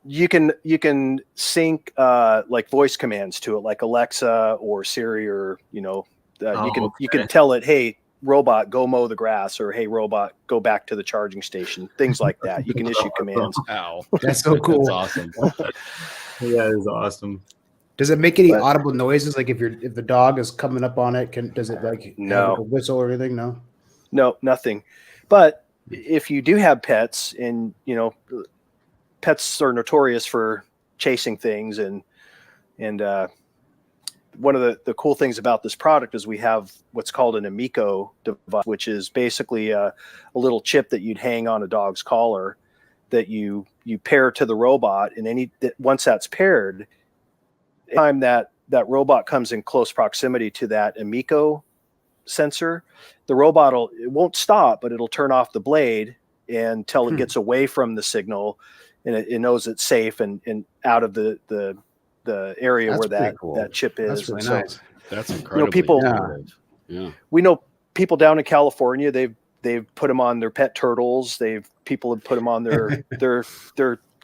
You can sync like voice commands to it, like Alexa or Siri, or you can tell it, hey, robot, go mow the grass, or hey, robot, go back to the charging station. Things like that. You can issue commands. Wow, that's so cool. That's awesome. Yeah, it is awesome. Does it make any audible noises? Like if the dog is coming up on it, does it like have a whistle or anything? No, nothing. But if you do have pets, and pets are notorious for chasing things, and one of the cool things about this product is we have what's called an Amico device, which is basically a little chip that you'd hang on a dog's collar that you pair to the robot, and once that's paired, time that robot comes in close proximity to that Amico sensor, the robot won't stop, but it'll turn off the blade until it gets away from the signal, and it knows it's safe and out of the area where that chip is. That's really nice. That's incredible. We know people down in California, they've put them on their pet turtles. People have put them on their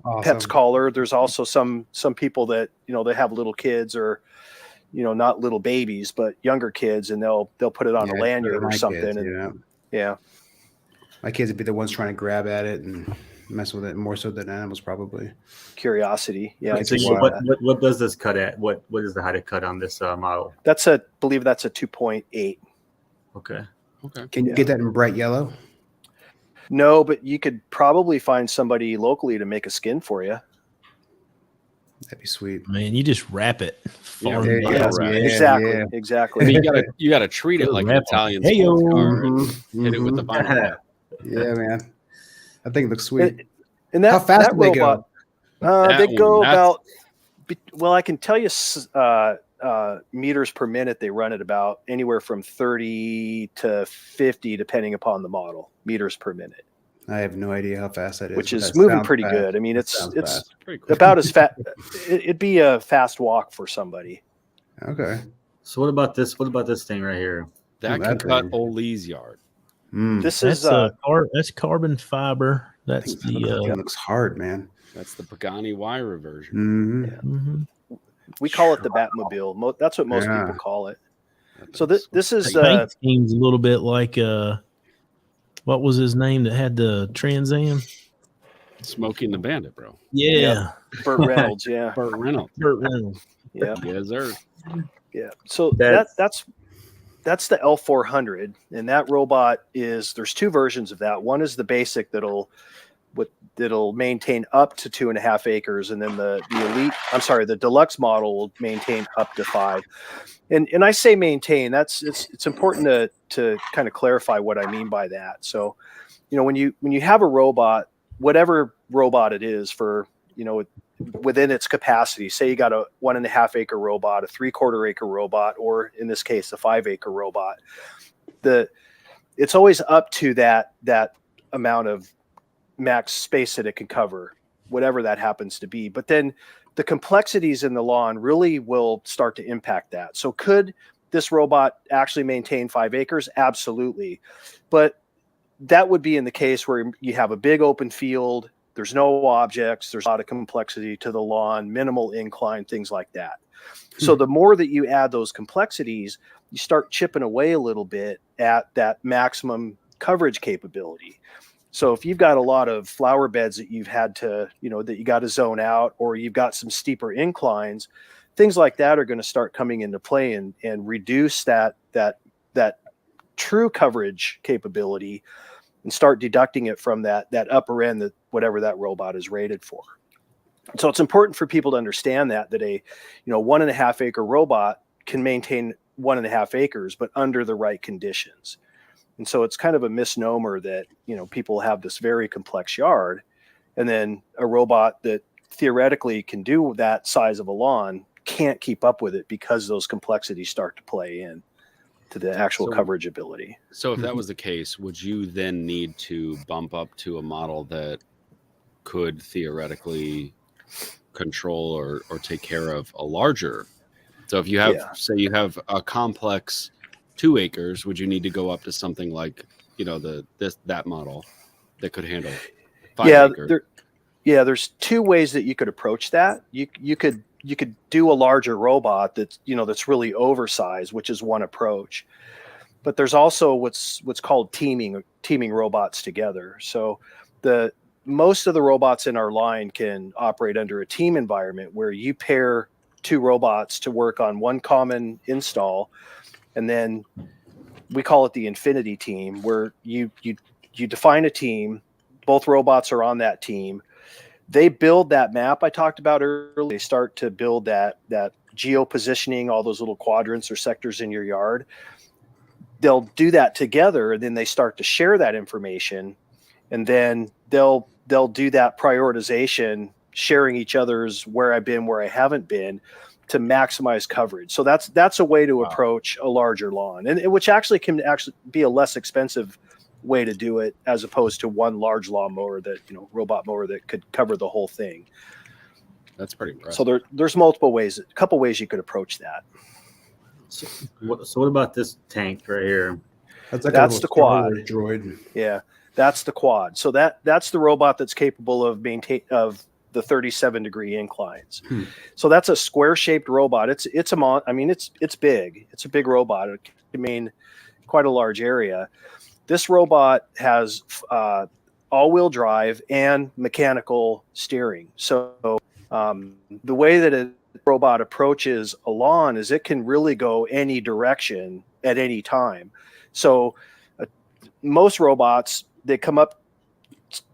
awesome. Pet's collar. There's also some people that they have little kids, or not little babies but younger kids, and they'll put it on a lanyard or something. Kids, my kids would be the ones trying to grab at it and mess with it more so than animals, probably. Curiosity. So what does this cut at? What is the height of cut on this model? I believe that's a 2.8. Okay. Can you get that in bright yellow? No, but you could probably find somebody locally to make a skin for you. That'd be sweet. Man, you just wrap it. Exactly. I mean, you gotta treat it like an Italian sports car and hit it with the vinyl. Yeah, man. I think it looks sweet. And how fast do they go? They go about. Well, I can tell you meters per minute. They run at about anywhere from 30 to 50, depending upon the model. Meters per minute. I have no idea how fast that is. Which is moving pretty good. I mean, it's pretty cool. About as fast. It'd be a fast walk for somebody. Okay. So what about this? What about this thing right here? That can cut Olee's yard. This that's that's carbon fiber. That's the. It looks hard, man. That's the Pagani wire version. Mm-hmm. We call it the Batmobile. That's what most people call it. So this is seems a little bit like what was his name that had the Trans Am? Smoking the Bandit, bro. Yeah, Burt Reynolds. Yeah, Burt Reynolds. Yeah, yes, sir. Yeah. So that's the L400, and that robot there's two versions of that. One is the basic that'll maintain up to 2.5 acres, and then the deluxe model will maintain up to 5. And I say maintain. It's important to kind of clarify what I mean by that. So, when you have a robot, whatever robot it is, for within its capacity, say you got a 1.5 acre robot, a 3/4 acre robot, or in this case, a 5 acre robot, it's always up to that amount of max space that it can cover, whatever that happens to be. But then the complexities in the lawn really will start to impact that. So could this robot actually maintain 5 acres? Absolutely. But that would be in the case where you have a big open field, there's no objects, there's a lot of complexity to the lawn, minimal incline, things like that. So the more that you add those complexities, you start chipping away a little bit at that maximum coverage capability. So if you've got a lot of flower beds that you've had to, that you got to zone out, or you've got some steeper inclines, things like that are going to start coming into play and reduce that true coverage capability and start deducting it from that upper end, that whatever that robot is rated for. So it's important for people to understand that a 1.5 acre robot can maintain 1.5 acres, but under the right conditions. And so it's kind of a misnomer that, people have this very complex yard, and then a robot that theoretically can do that size of a lawn can't keep up with it because those complexities start to play in to the actual coverage ability. So if that was the case, would you then need to bump up to a model that could theoretically control or take care of a larger? So if you have, say you have a complex 2 acres, would you need to go up to something like, that model that could handle 5 acres? There's 2 ways that you could approach that. You could do a larger robot that's that's really oversized, which is one approach. But there's also what's called teaming robots together. So most of the robots in our line can operate under a team environment where you pair 2 robots to work on one common install, and then we call it the infinity team, where you define a team, both robots are on that team. They build that map I talked about earlier. They start to build that geo positioning, all those little quadrants or sectors in your yard. They'll do that together, and then they start to share that information, and then they'll do that prioritization, sharing each other's where I've been, where I haven't been, to maximize coverage. So that's a way to approach a larger lawn, and which actually can be a less expensive way to do it, as opposed to one large lawnmower that robot mower that could cover the whole thing. That's pretty impressive. So there's multiple ways, a couple ways you could approach that. So what about this tank right here? That's the quad droid. Yeah, that's the quad. So that's the robot that's capable of the 37-degree inclines. So that's a square-shaped robot. It's big. It's a big robot. It can mean quite a large area. This robot has all-wheel drive and mechanical steering. So the way that a robot approaches a lawn is it can really go any direction at any time. So most robots, they come up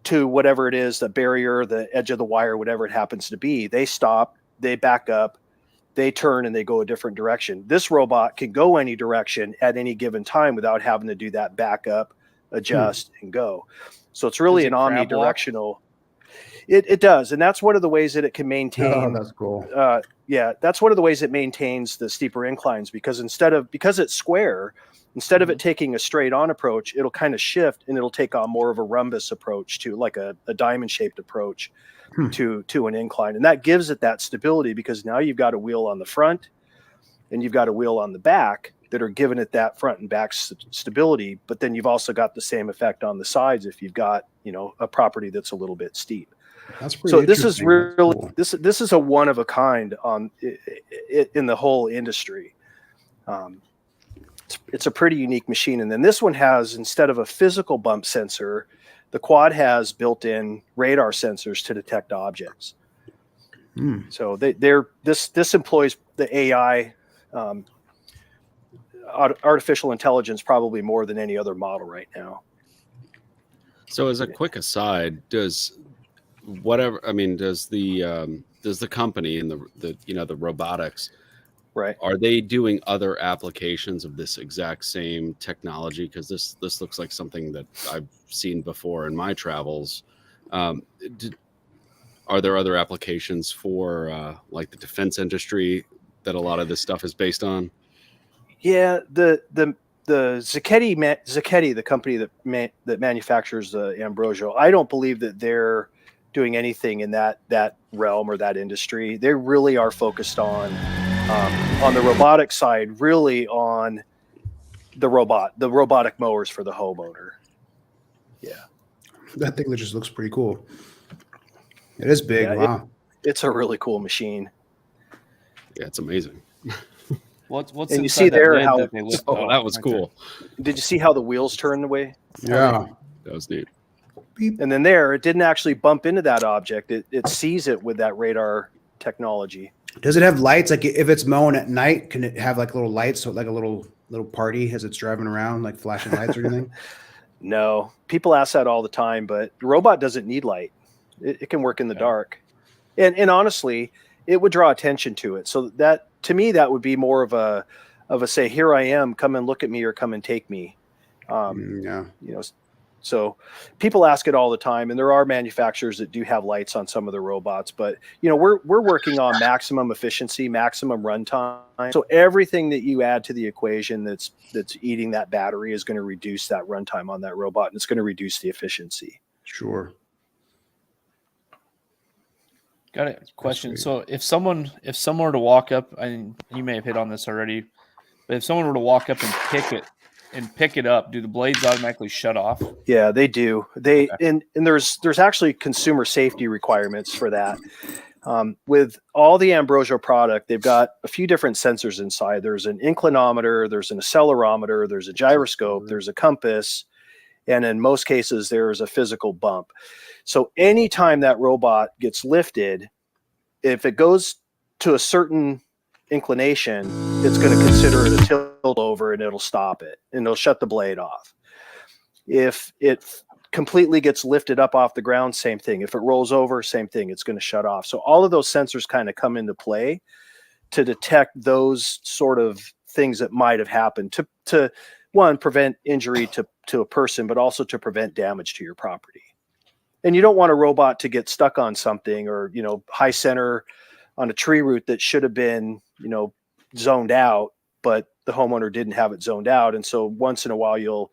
to whatever it is, the barrier, the edge of the wire, whatever it happens to be. They stop, they back up, they turn, and they go a different direction. This robot can go any direction at any given time without having to do that back up, adjust, and go. So it's really an omnidirectional. It does, and that's one of the ways that it can maintain. Oh, that's cool. That's one of the ways it maintains the steeper inclines, because because it's square, instead of it taking a straight on approach, it'll kind of shift, and it'll take on more of a rhombus approach, to like a diamond shaped approach to an incline. And that gives it that stability, because now you've got a wheel on the front and you've got a wheel on the back that are giving it that front and back stability. But then you've also got the same effect on the sides if you've got, a property that's a little bit steep. That's pretty So this is really cool. this is a one of a kind in the whole industry. It's a pretty unique machine. And then this one has, instead of a physical bump sensor, the quad has built-in radar sensors to detect objects. So this employs the AI, artificial intelligence, probably more than any other model right now. So as a quick aside, does the company and the robotics, right, are they doing other applications of this exact same technology? Because this looks like something that I've seen before in my travels. Are there other applications for like the defense industry that a lot of this stuff is based on? Yeah, the Zucchetti, the company that manufactures the Ambrogio, I don't believe that they're doing anything in that realm or that industry. They really are focused on the robotic side, really on the robotic mowers for the homeowner. Yeah, that thing that just looks pretty cool. It is big. Yeah, wow, it's a really cool machine. Yeah, it's amazing. What's and you see there how that, that was cool. Did you see how the wheels turn the way? yeah, That was neat. Beep. And then there, it didn't actually bump into that object. It sees it with that radar technology. Does it have lights? Like if it's mowing at night, can it have like little lights? So like a little party as it's driving around, like flashing lights or anything? No, people ask that all the time, but the robot doesn't need light. It can work in the dark. And honestly, it would draw attention to it. So that, to me, that would be more of a say, here I am, come and look at me or come and take me. Yeah. You know, so people ask it all the time, and there are manufacturers that do have lights on some of the robots, but you know, we're working on maximum efficiency, maximum runtime. So everything that you add to the equation that's eating that battery is going to reduce that runtime on that robot, and it's going to reduce the efficiency. Sure. Got a question. So if someone were to walk up, and you may have hit on this already, but if someone were to walk up and pick it up, do the blades automatically shut off? Yeah, they do. They and there's actually consumer safety requirements for that. With all the Ambrogio product, they've got a few different sensors inside. There's an inclinometer, there's an accelerometer, there's a gyroscope, there's a compass, and in most cases there's a physical bump. So anytime that robot gets lifted, if it goes to a certain inclination, it's going to consider it a tilt over and it'll stop it and it'll shut the blade off. If it completely gets lifted up off the ground, same thing. If it rolls over, same thing, it's going to shut off. So all of those sensors kind of come into play to detect those sort of things that might have happened to one, prevent injury to a person, but also to prevent damage to your property. And you don't want a robot to get stuck on something or, you know, high center on a tree root that should have been, you know, zoned out, but the homeowner didn't have it zoned out. And so once in a while, you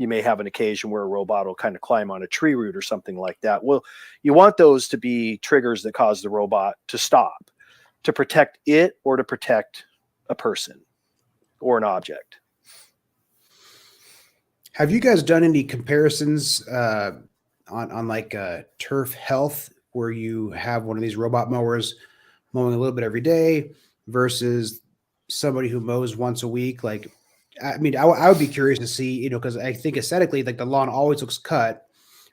may have an occasion where a robot will kind of climb on a tree root or something like that. Well, you want those to be triggers that cause the robot to stop, to protect it or to protect a person or an object. Have you guys done any comparisons on like turf health, where you have one of these robot mowers mowing a little bit every day versus somebody who mows once a week? Like, I mean, I would be curious to see, you know, because I think aesthetically, like the lawn always looks cut,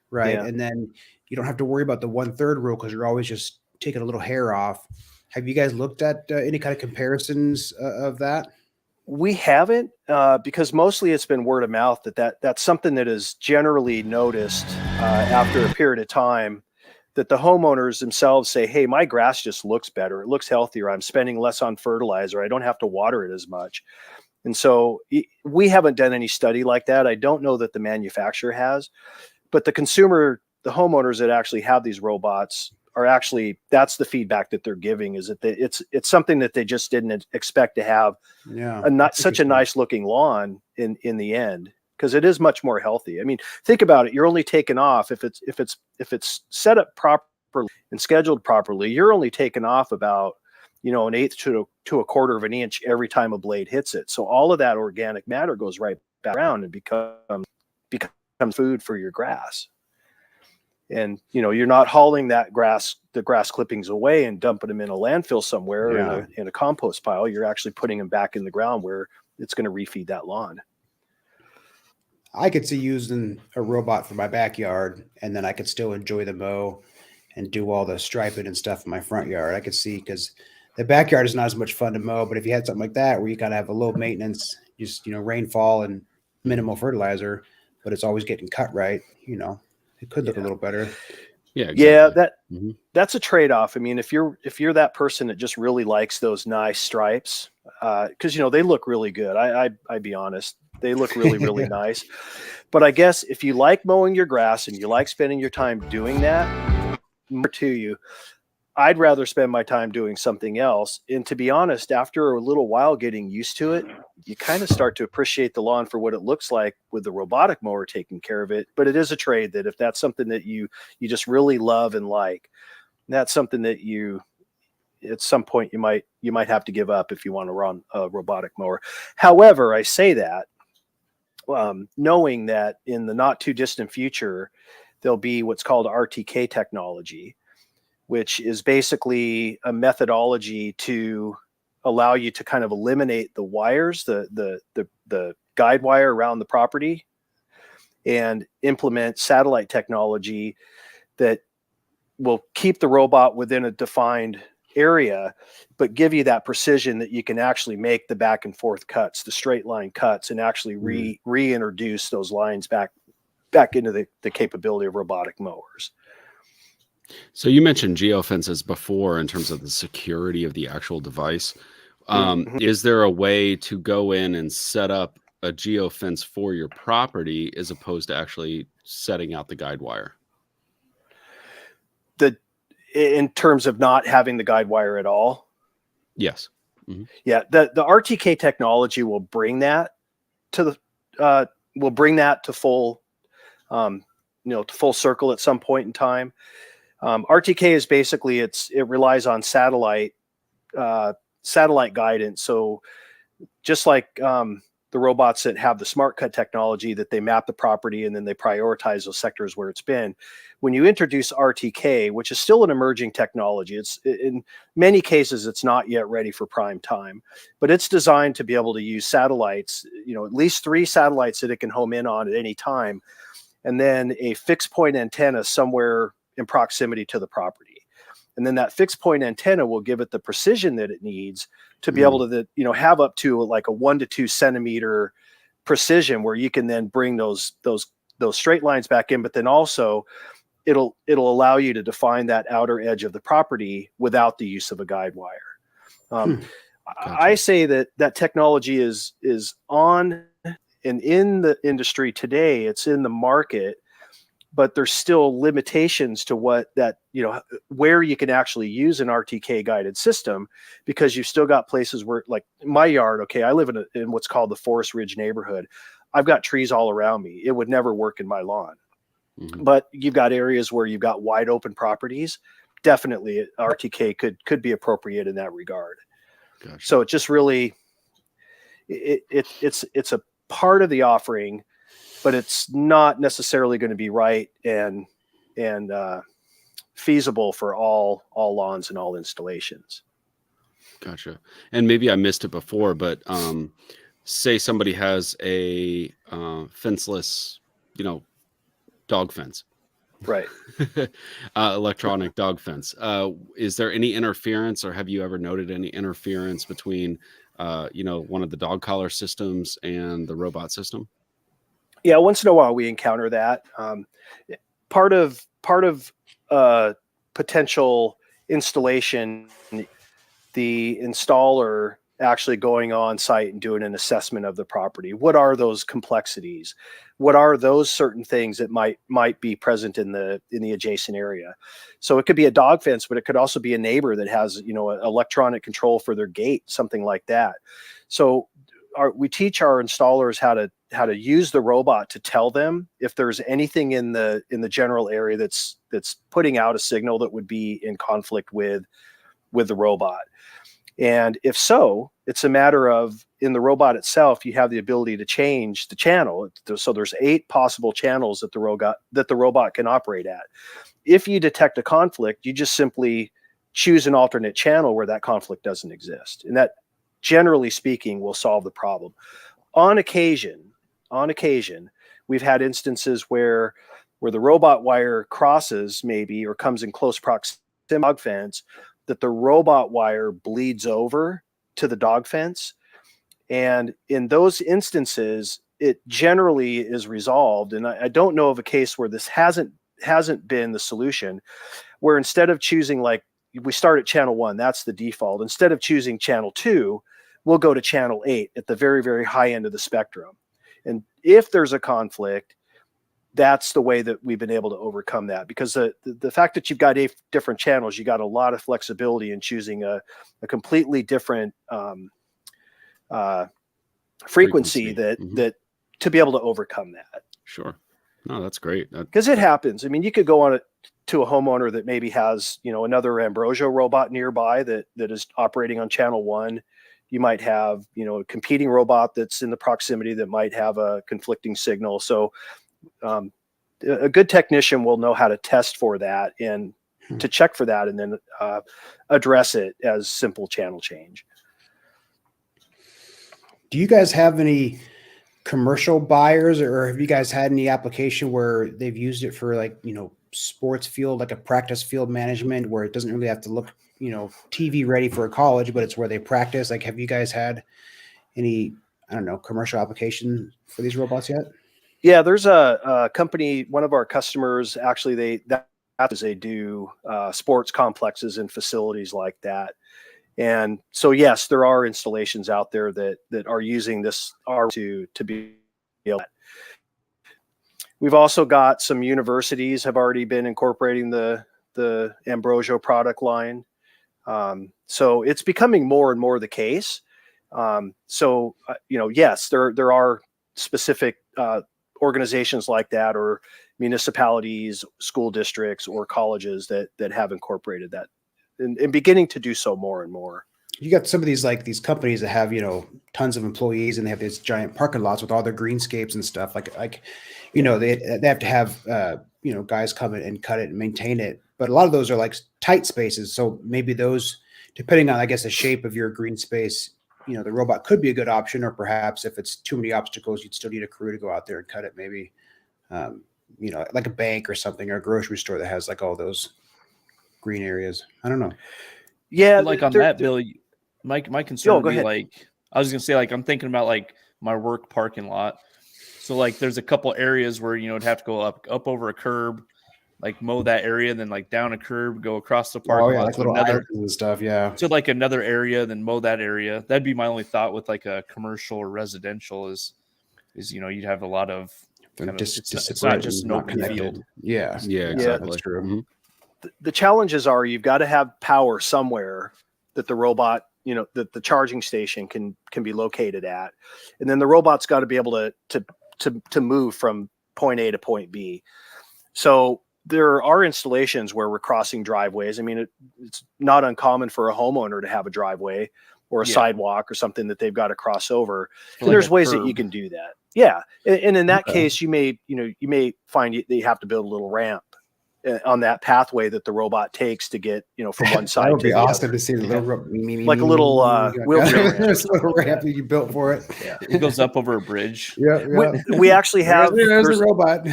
right? Yeah. And then you don't have to worry about the 1/3 rule because you're always just taking a little hair off. Have you guys looked at any kind of comparisons of that? We haven't, because mostly it's been word of mouth that's something that is generally noticed after a period of time, that the homeowners themselves say, hey, my grass just looks better. It looks healthier. I'm spending less on fertilizer. I don't have to water it as much. And so we haven't done any study like that. I don't know that the manufacturer has, but the consumer, the homeowners that actually have these robots are actually, that's the feedback that they're giving, is that it's something that they just didn't expect to have such a nice looking lawn in the end, because it is much more healthy. I mean, think about it. You're only taking off if it's set up properly and scheduled properly. You're only taking off about, you know, 1/8 to 1/4 of an inch every time a blade hits it. So all of that organic matter goes right back around and becomes food for your grass. And, you know, you're not hauling the grass clippings away and dumping them in a landfill somewhere or in a compost pile. You're actually putting them back in the ground where it's going to refeed that lawn. I could see using a robot for my backyard, and then I could still enjoy the mow and do all the striping and stuff in my front yard. I could see, because the backyard is not as much fun to mow, but if you had something like that where you kind of have a low maintenance, just, you know, rainfall and minimal fertilizer, but it's always getting cut right, you know, it could look a little better. Yeah, exactly. Yeah, that's a trade-off. I mean, if you're that person that just really likes those nice stripes, because, you know, they look really good. I'd be honest, they look really, really nice. But I guess if you like mowing your grass and you like spending your time doing that, more to you, I'd rather spend my time doing something else. And to be honest, after a little while getting used to it, you kind of start to appreciate the lawn for what it looks like with the robotic mower taking care of it. But it is a trade that if that's something that you just really love and like, that's something that you, at some point you might have to give up if you want to run a robotic mower. However, I say that knowing that in the not too distant future, there'll be what's called RTK technology, which is basically a methodology to allow you to kind of eliminate the wires, the guide wire around the property, and implement satellite technology that will keep the robot within a defined area, but give you that precision that you can actually make the back and forth cuts, the straight line cuts, and actually reintroduce those lines back into the capability of robotic mowers. So you mentioned geofences before in terms of the security of the actual device. Is there a way to go in and set up a geofence for your property as opposed to actually setting out the guide wire? In terms of not having the guide wire at all? Yes. Yeah, the RTK technology will bring that to full, to full circle at some point in time. RTK is basically it relies on satellite guidance. So just like the robots that have the smart cut technology, that they map the property and then they prioritize those sectors where it's been. When you introduce RTK, which is still an emerging technology, it's in many cases it's not yet ready for prime time, but it's designed to be able to use satellites, at least 3 satellites that it can home in on at any time, and then a fixed point antenna somewhere in proximity to the property. And then that fixed point antenna will give it the precision that it needs to be able to, have up to like a 1 to 2 centimeter precision, where you can then bring those straight lines back in, but then also it'll allow you to define that outer edge of the property without the use of a guide wire. Gotcha. I say that technology is on and in the industry today. It's in the market, but there's still limitations to where you can actually use an RTK guided system, because you've still got places where, like my yard, okay, I live in what's called the Forest Ridge neighborhood. I've got trees all around me. It would never work in my lawn. But you've got areas where you've got wide open properties. Definitely RTK could be appropriate in that regard. Gotcha. So it just really, it's a part of the offering, but it's not necessarily going to be right and feasible for all lawns and all installations. Gotcha. And maybe I missed it before, but say somebody has a fenceless, dog fence. Right. Electronic dog fence. Is there any interference, or have you ever noted any interference between, one of the dog collar systems and the robot system? Yeah, once in a while we encounter that. Part of potential installation, the installer actually going on site and doing an assessment of the property. What are those complexities? What are those certain things that might be present in the adjacent area? So it could be a dog fence, but it could also be a neighbor that has electronic control for their gate, something like that. So we teach our installers how to use the robot to tell them if there's anything in the general area that's putting out a signal that would be in conflict with the robot. And if so, it's a matter of, in the robot itself, you have the ability to change the channel. So there's 8 possible channels that the robot can operate at. If you detect a conflict, you just simply choose an alternate channel where that conflict doesn't exist. And that, generally speaking, will solve the problem. On occasion, we've had instances where the robot wire crosses maybe, or comes in close proximity to the dog fence, that the robot wire bleeds over to the dog fence. And in those instances, it generally is resolved. And I don't know of a case where this hasn't been the solution, where instead of choosing, like, we start at channel 1, that's the default. Instead of choosing channel 2, we'll go to channel 8 at the very, very high end of the spectrum. And if there's a conflict, that's the way that we've been able to overcome that, because the fact that you've got 8 different channels, you got a lot of flexibility in choosing a completely different frequency that to be able to overcome that. Sure. No, that's great. Because it happens. I mean, you could go on to a homeowner that maybe has, another Ambrogio robot nearby that is operating on channel 1. You might have, a competing robot that's in the proximity that might have a conflicting signal. So a good technician will know how to test for that and to check for that, and then address it as simple channel change. Do you guys have any commercial buyers, or have you guys had any application where they've used it for, like, sports field, like a practice field management, where it doesn't really have to look TV ready for a college, but it's where they practice. Like, have you guys had any, I don't know, commercial application for these robots yet? Yeah, there's a company, one of our customers, actually, they do sports complexes and facilities like that. And so, yes, there are installations out there that are using this to be able to. We've also got some universities have already been incorporating the Ambrogio product line. So it's becoming more and more the case. Yes, there are specific organizations like that, or municipalities, school districts, or colleges that have incorporated that, and beginning to do so more and more. You got some of these companies that have tons of employees, and they have these giant parking lots with all their greenscapes and stuff. They have to have guys come in and cut it and maintain it. But a lot of those are like tight spaces. So maybe those, depending on, I guess, the shape of your green space, the robot could be a good option. Or perhaps if it's too many obstacles, you'd still need a crew to go out there and cut it. Maybe, like a bank or something, or a grocery store that has like all those green areas. I don't know. Yeah, like on that, Bill. My concern would be ahead. like, I was gonna say, like, I'm thinking about like my work parking lot. So like there's a couple areas where it'd have to go up over a curb, like mow that area, then like down a curb, go across the parking lot like to little another islands and stuff. Yeah. to like another area, then mow that area. That'd be my only thought with like a commercial or residential is you'd have a lot of it's not just an open field. Yeah, exactly. That's true. Mm-hmm. The challenges are you've got to have power somewhere that the robot, that the charging station can be located at, and then the robot's got to be able to move from point A to point B. So there are installations where we're crossing driveways. I mean, it's not uncommon for a homeowner to have a driveway or a sidewalk or something that they've got to cross over. And there's ways that you can do that. Yeah. And in that case, you may find that you have to build a little ramp on that pathway that the robot takes to get, from one side. That would to be the awesome other. to see the little like a little wheelchair ramp. There's a little ramp that you built for it. Yeah. It goes up over a bridge. Yeah. We actually have there's a robot.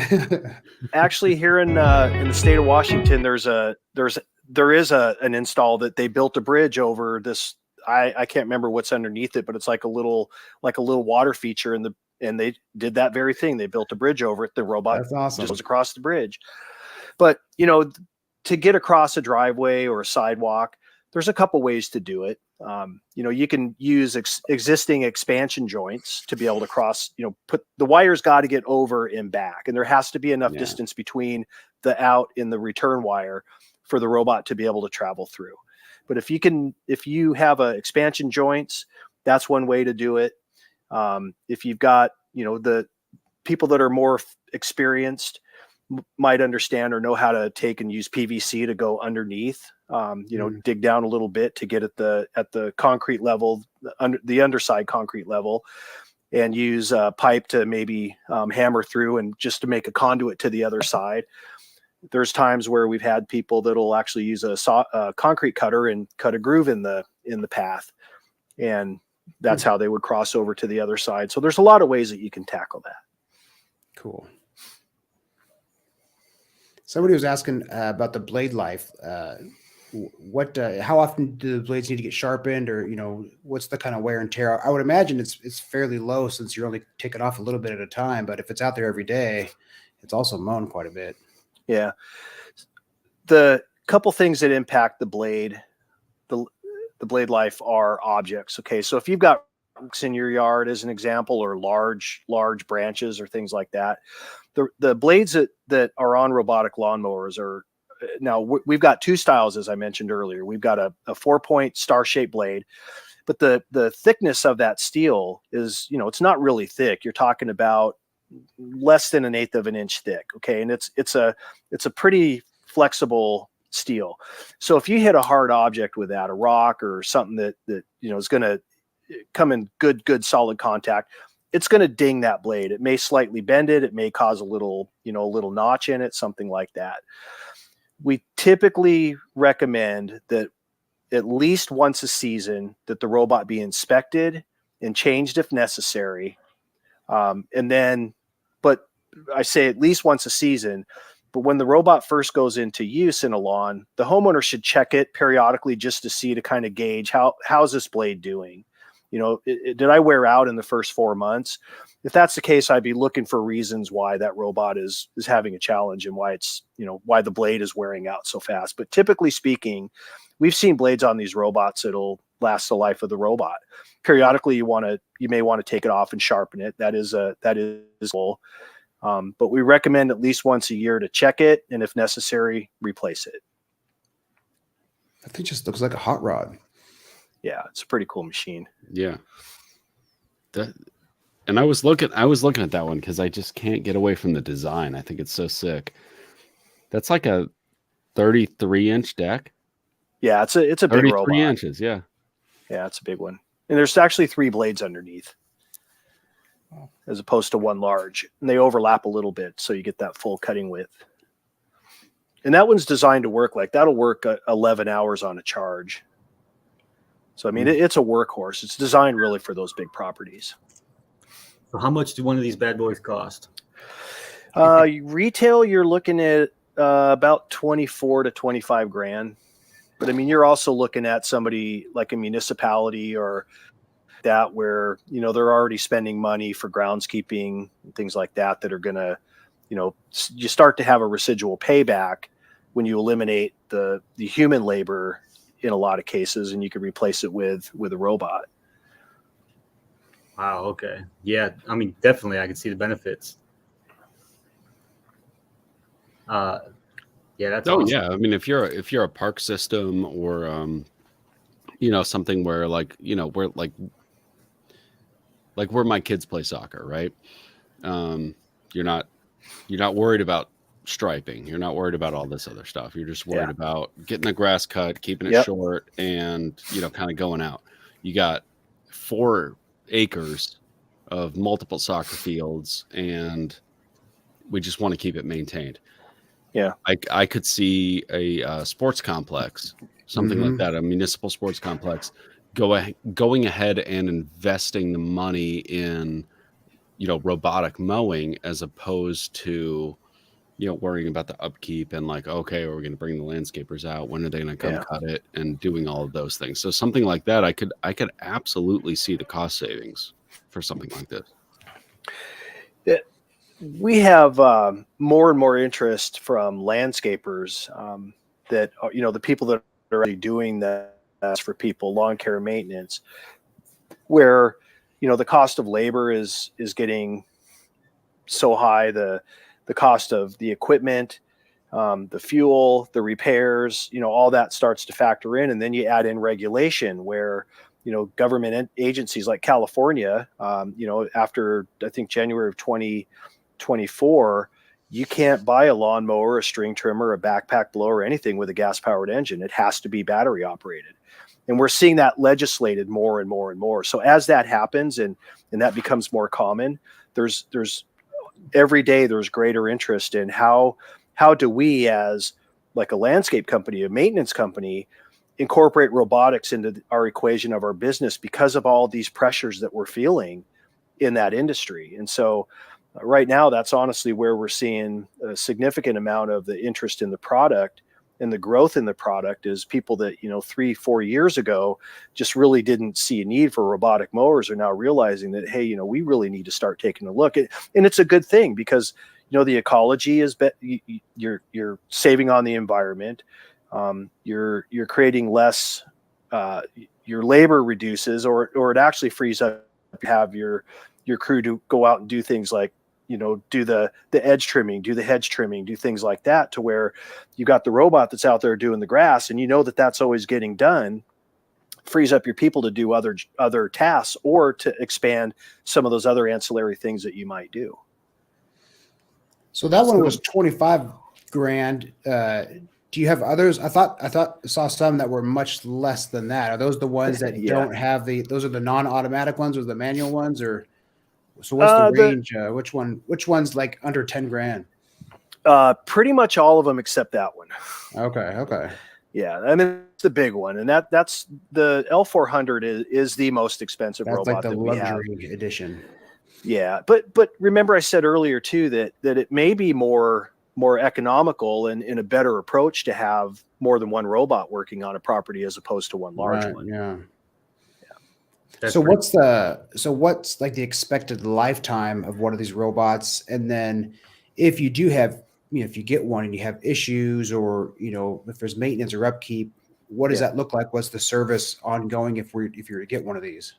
Actually, here in the state of Washington, there is an install that they built a bridge over this. I can't remember what's underneath it, but it's like a little water feature, and they did that very thing. They built a bridge over it. The robot That's awesome. just goes across the bridge. But to get across a driveway or a sidewalk, there's a couple ways to do it. You can use existing expansion joints to be able to cross. Put the wires got to get over and back, and there has to be enough distance between the out and the return wire for the robot to be able to travel through. But if you have expansion joints, that's one way to do it. If you've got the people that are more experienced might understand or know how to take and use PVC to go underneath, dig down a little bit to get at the concrete level, the underside concrete level, and use a pipe to maybe hammer through and just to make a conduit to the other side. There's times where we've had people that'll actually use a concrete cutter and cut a groove in the path, and that's how they would cross over to the other side. So there's a lot of ways that you can tackle that. Cool. Somebody was asking about the blade life. How often do the blades need to get sharpened, or what's the kind of wear and tear? I would imagine it's fairly low since you're only taking off a little bit at a time. But if it's out there every day, it's also mown quite a bit. Yeah. The couple things that impact the blade life are objects. Okay, so if you've got rocks in your yard, as an example, or large branches or things like that, the blades that are on robotic lawnmowers are now we've got two styles, as I mentioned earlier. We've got a 4-point star-shaped blade, but the thickness of that steel is, it's not really thick. You're talking about less than 1/8 of an inch thick. Okay, and it's a pretty flexible steel. So if you hit a hard object with that, a rock or something that is going to come in good solid contact, it's going to ding that blade. It may slightly bend it. It may cause a little notch in it, something like that. We typically recommend that at least once a season that the robot be inspected and changed if necessary. But I say at least once a season, But when the robot first goes into use in a lawn, the homeowner should check it periodically just to see, to kind of gauge how's this blade doing. Did I wear out in the first 4 months? If that's the case, I'd be looking for reasons why that robot is having a challenge and why why the blade is wearing out so fast. But typically speaking, we've seen blades on these robots that'll last the life of the robot. Periodically, you may want to take it off and sharpen it. That is cool. But we recommend at least once a year to check it, and if necessary, replace it. I think it just looks like a hot rod. Yeah, it's a pretty cool machine. Yeah. And I was looking at that one because I just can't get away from the design. I think it's so sick. That's like a 33-inch deck. Yeah, it's a big robot. 33 inches, yeah. Yeah, it's a big one. And there's actually 3 blades underneath, as opposed to one large. And they overlap a little bit, so you get that full cutting width. And that one's designed to work that'll work 11 hours on a charge. So, I mean, it's a workhorse. It's designed really for those big properties. So how much do one of these bad boys cost? Retail, you're looking at about 24 to 25 grand. But I mean, you're also looking at somebody like a municipality or that where, they're already spending money for groundskeeping and things like that are going to, you start to have a residual payback when you eliminate the human labor in a lot of cases, and you can replace it with a robot. Wow. Okay. Yeah. I mean, definitely, I can see the benefits. Yeah, that's awesome. Yeah. I mean, if you're a park system or something where where where my kids play soccer, right? You're not worried about striping. You're not worried about all this other stuff. You're just worried about getting the grass cut, keeping it short, and kind of going out. You got 4 acres of multiple soccer fields, and we just want to keep it maintained. Yeah, I could see a sports complex, something like that, a municipal sports complex, going ahead and investing the money in robotic mowing as opposed to worrying about the upkeep and okay, are we going to bring the landscapers out? When are they going to come cut it? And doing all of those things. So something like that, I could absolutely see the cost savings for something like this. Yeah, we have more and more interest from landscapers that the people that are already doing that for people, lawn care and maintenance, where the cost of labor is getting so high, the cost of the equipment, the fuel, the repairs, all that starts to factor in. And then you add in regulation where, government agencies like California, after I think January of 2024, you can't buy a lawnmower, a string trimmer, a backpack blower, anything with a gas powered engine. It has to be battery operated. And we're seeing that legislated more and more and more. So as that happens and that becomes more common, there's every day there's greater interest in how do we, as like a landscape company, a maintenance company, incorporate robotics into our equation of our business because of all these pressures that we're feeling in that industry. And so right now, that's honestly where we're seeing a significant amount of the interest in the product and the growth in the product is people that, 3-4 years ago just really didn't see a need for robotic mowers are now realizing that, hey, we really need to start taking a look. And it's a good thing because, the ecology is you're saving on the environment. You're creating less, your labor reduces or it actually frees up to have your crew to go out and do things like, do the edge trimming, do the hedge trimming, do things like that, to where you got the robot that's out there doing the grass and that's always getting done, frees up your people to do other tasks or to expand some of those other ancillary things that you might do. So that one was 25 grand. Do you have others? I saw some that were much less than that. Are those the ones that don't have those are the non-automatic ones or the manual ones, or so what's the range? Which one's like under 10 grand? Pretty much all of them except that one. Okay. Yeah, I mean it's the big one, and that's the L400 is the most expensive robot like the that we have. luxury edition. Yeah, but remember I said earlier too that it may be more more economical and a better approach to have more than one robot working on a property as opposed to one large one. Yeah. That's So pretty- what's like the expected lifetime of one of these robots? And then if you do have, if you get one and you have issues, or if there's maintenance or upkeep, what does that look like? What's the service ongoing if you're to get one of these?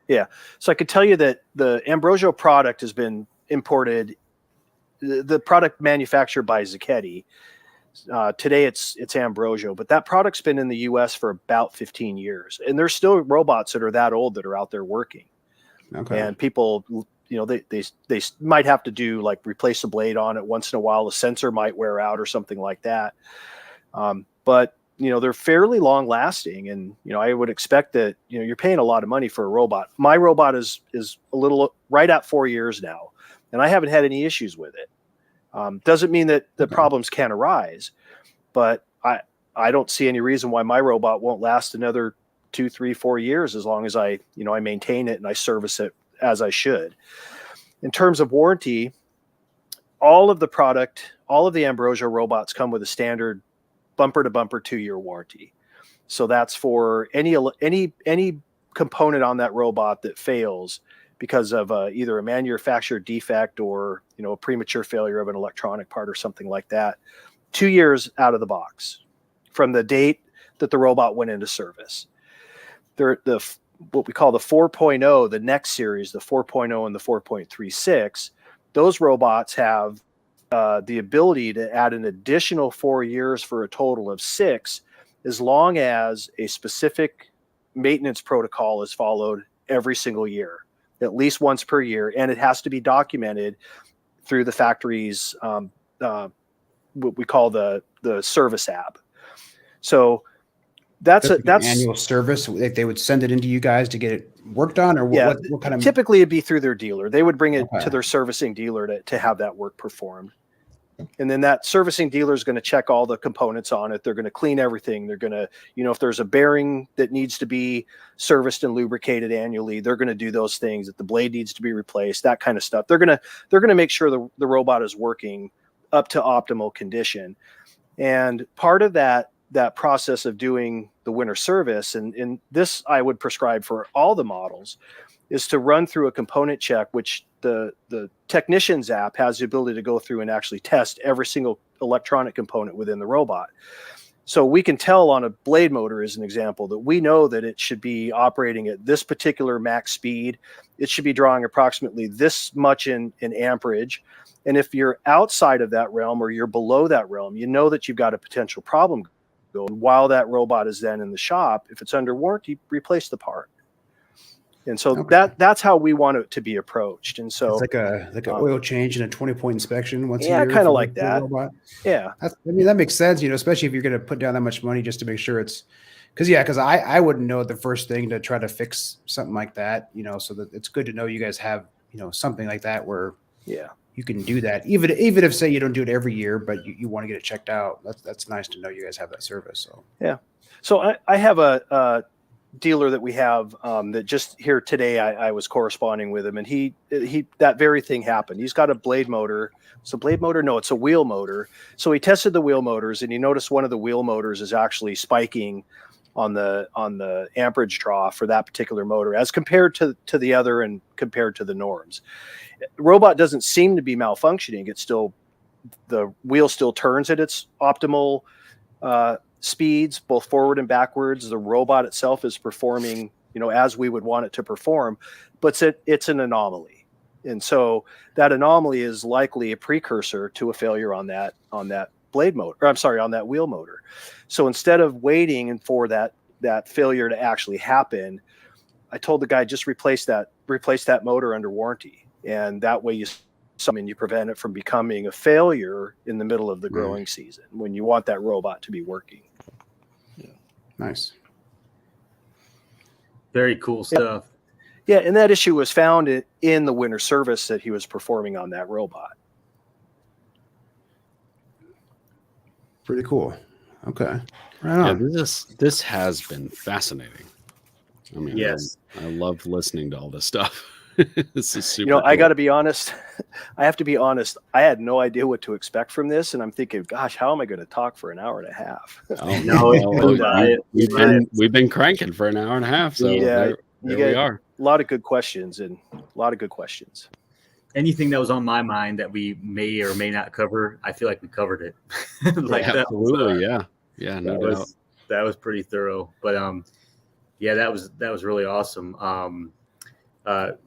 Yeah. So I could tell you that the Ambrogio product has been imported, the product manufactured by Zucchetti. Today it's Ambrogio, but that product's been in the US for about 15 years. And there's still robots that are that old that are out there working. Okay. And people, they might have to do like replace a blade on it once in a while. The sensor might wear out or something like that. But they're fairly long lasting, and I would expect that you're paying a lot of money for a robot. My robot is a little right at 4 years now, and I haven't had any issues with it. Doesn't mean that the problems can't arise, but I don't see any reason why my robot won't last another 2, 3, 4 years as long as I maintain it and I service it as I should. In terms of warranty, all of the Ambrogio robots come with a standard bumper to bumper 2-year warranty. So that's for any component on that robot that fails because of either a manufacturer defect or a premature failure of an electronic part or something like that. 2 years out of the box from the date that the robot went into service. What we call the 4.0, the next series, the 4.0 and the 4.36, those robots have the ability to add an additional 4 years for a total of 6, as long as a specific maintenance protocol is followed every single year, at least once per year. And it has to be documented through the factory's, what we call the service app. So that's annual service. If they would send it into you guys to get it worked on, or what kind of? Typically it'd be through their dealer. They would bring it to their servicing dealer to have that work performed. And then that servicing dealer is going to check all the components on it. They're going to clean everything. They're going to, if there's a bearing that needs to be serviced and lubricated annually, they're going to do those things. If the blade needs to be replaced, that kind of stuff. They're going to make sure the robot is working up to optimal condition. And part of that process of doing the winter service, and this I would prescribe for all the models, is to run through a component check, which the technician's app has the ability to go through and actually test every single electronic component within the robot. So we can tell on a blade motor, as an example, that we know that it should be operating at this particular max speed. It should be drawing approximately this much in amperage. And if you're outside of that realm or you're below that realm, you know that you've got a potential problem going. While that robot is then in the shop, if it's under warranty, replace the part. And so that's how we want it to be approached. And so it's like an oil change and a 20-point inspection once a year. Yeah, kind of like that. Yeah. That makes sense, especially if you're going to put down that much money just to make sure it's because I wouldn't know the first thing to try to fix something like that, so that it's good to know you guys have, something like that where you can do that. Even if say you don't do it every year, but you want to get it checked out. That's nice to know you guys have that service. So, yeah. So I have a dealer that we have that just here today I was corresponding with him, and he that very thing happened. He's got a blade motor. It's a blade motor? No, it's a wheel motor. So he tested the wheel motors, and he noticed one of the wheel motors is actually spiking on the amperage draw for that particular motor as compared to the other and compared to the norms. Robot doesn't seem to be malfunctioning. It's still, the wheel still turns at its optimal speeds, both forward and backwards. The robot itself is performing, as we would want it to perform, but it's an anomaly. And so that anomaly is likely a precursor to a failure on that blade motor, or I'm sorry, on that wheel motor. So instead of waiting and for that failure to actually happen, I told the guy, just replace that motor under warranty. And that way you prevent it from becoming a failure in the middle of the growing season when you want that robot to be working. Yeah. Nice. Very cool stuff. Yeah. And that issue was found in the winter service that he was performing on that robot. Pretty cool. Okay. Right on. Yeah, this has been fascinating. I mean, yes, I love listening to all this stuff. This is super. You know, I cool. got to be honest. I have to be honest. I had no idea what to expect from this, and I'm thinking, gosh, how am I going to talk for an hour and a half? Oh No, we've been cranking for an hour and a half, so Yeah, there get we are. a lot of good questions and a lot of good questions. anything that was on my mind that we may or may not cover, I feel like we covered it. Absolutely, yeah, no doubt. That was pretty thorough. But yeah, that was really awesome.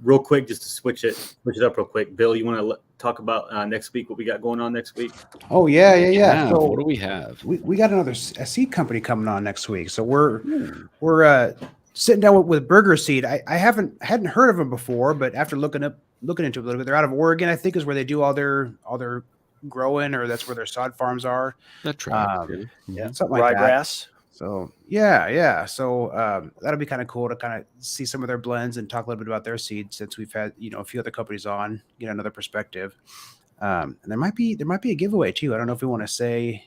Real quick, just to switch it up real quick. Bill, you want to talk about next week? What we got going on next week? Oh yeah. So what do we have? we got a seed company coming on next week. So we're sitting down with Burger Seed. I hadn't heard of them before, but after looking into it a little bit, they're out of Oregon, I think, is where they do all their growing, or that's where their sod farms are. That's right. Yeah, something like that. ryegrass. So yeah. So that'll be kind of cool to kind of see some of their blends and talk a little bit about their seeds, since we've had a few other companies on, get another perspective. And there might be a giveaway too. I don't know if we want to say.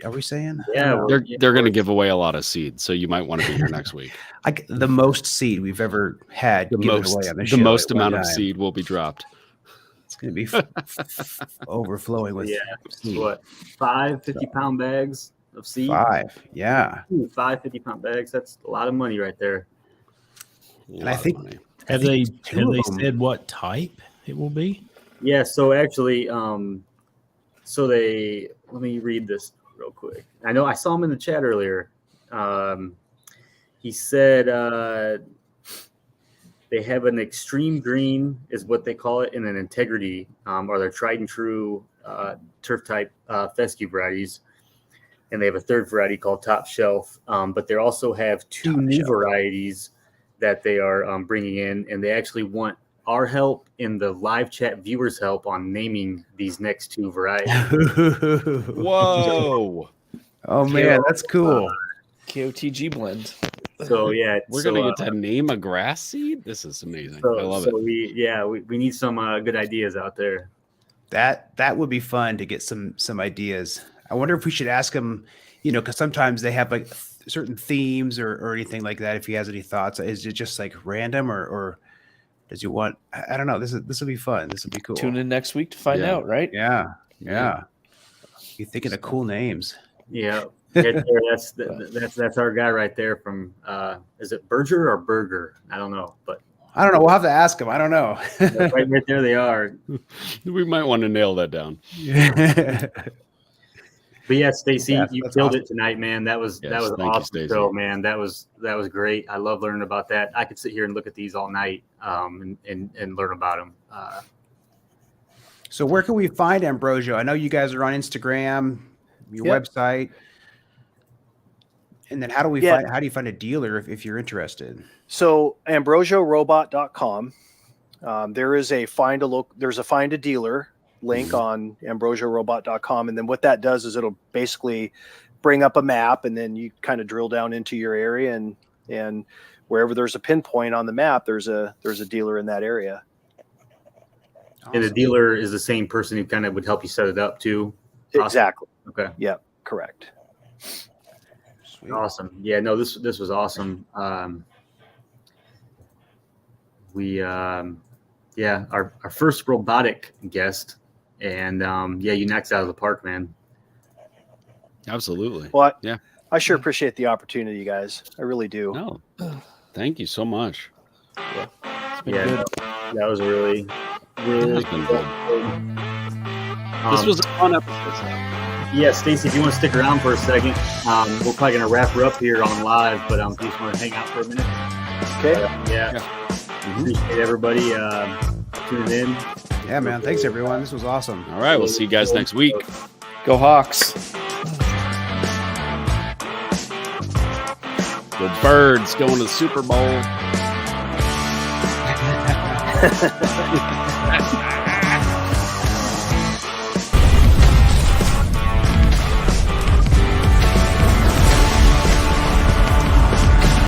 Are we saying? Yeah, They're going to give away a lot of seeds, so you might want to be here next week. The most seed we've ever had given away on the show. The most at one amount of time. seed will be dropped. It's going to be overflowing with seed. What, 5 50-pound bags of seed? 5, yeah. 5 50-pound bags. That's a lot of money right there. And I think have they two of them. said what type it will be? Yeah. So actually, let me read this real quick. I know I saw him in the chat earlier. He said they have an extreme green, is what they call it, and an integrity, are their tried and true turf type fescue varieties. And they have a third variety called Top Shelf. But they also have 2 new varieties that they are bringing in, and they actually want our help and the live chat viewers' help on naming these next 2 varieties. Whoa! Oh man, that's cool. KOTG blend. So yeah, We're gonna get to name a grass seed. This is amazing. So, I love it. We need some good ideas out there. That would be fun to get some ideas. I wonder if we should ask him, because sometimes they have like certain themes or anything like that. If he has any thoughts, is it just like random or does he want? I don't know. This will be fun. This will be cool. Tune in next week to find out, right? Yeah. You're thinking of cool names. Yeah, right there, that's our guy right there from. Is it Berger or Burger? I don't know, but I don't know. We'll have to ask him. I don't know. right there they are. We might want to nail that down. But yeah, Stacy, you killed awesome. it tonight, man. That was Yes, awesome thank you, Stacey. show, man. That was great. I love learning about that. I could sit here and look at these all night, and learn about them. So where can we find Ambrogio? I know you guys are on Instagram, your website. And then how do you find a dealer if you're interested? So ambrogiorobot.com. There's a find a dealer link on ambrogiorobot.com. And then what that does is it'll basically bring up a map, and then you kind of drill down into your area, and wherever there's a pinpoint on the map, there's a dealer in that area. Awesome. And the dealer is the same person who kind of would help you set it up too. Exactly. Okay. Yeah, correct. Sweet. Awesome. Yeah, no, this was awesome. Our first robotic guest, and you knocked it out of the park, man. Absolutely. Well, yeah. I sure appreciate the opportunity, guys. I really do. No, thank you so much. Yeah, that was really It's been good. This was a fun episode. Yeah, Stacy, if you want to stick around for a second, we're probably going to wrap her up here on live, but if you just want to hang out for a minute. Okay. Appreciate everybody tuning in. Yeah, man. Thanks, everyone. This was awesome. All right, we'll see you guys next week. Go Hawks. The Birds going to the Super Bowl.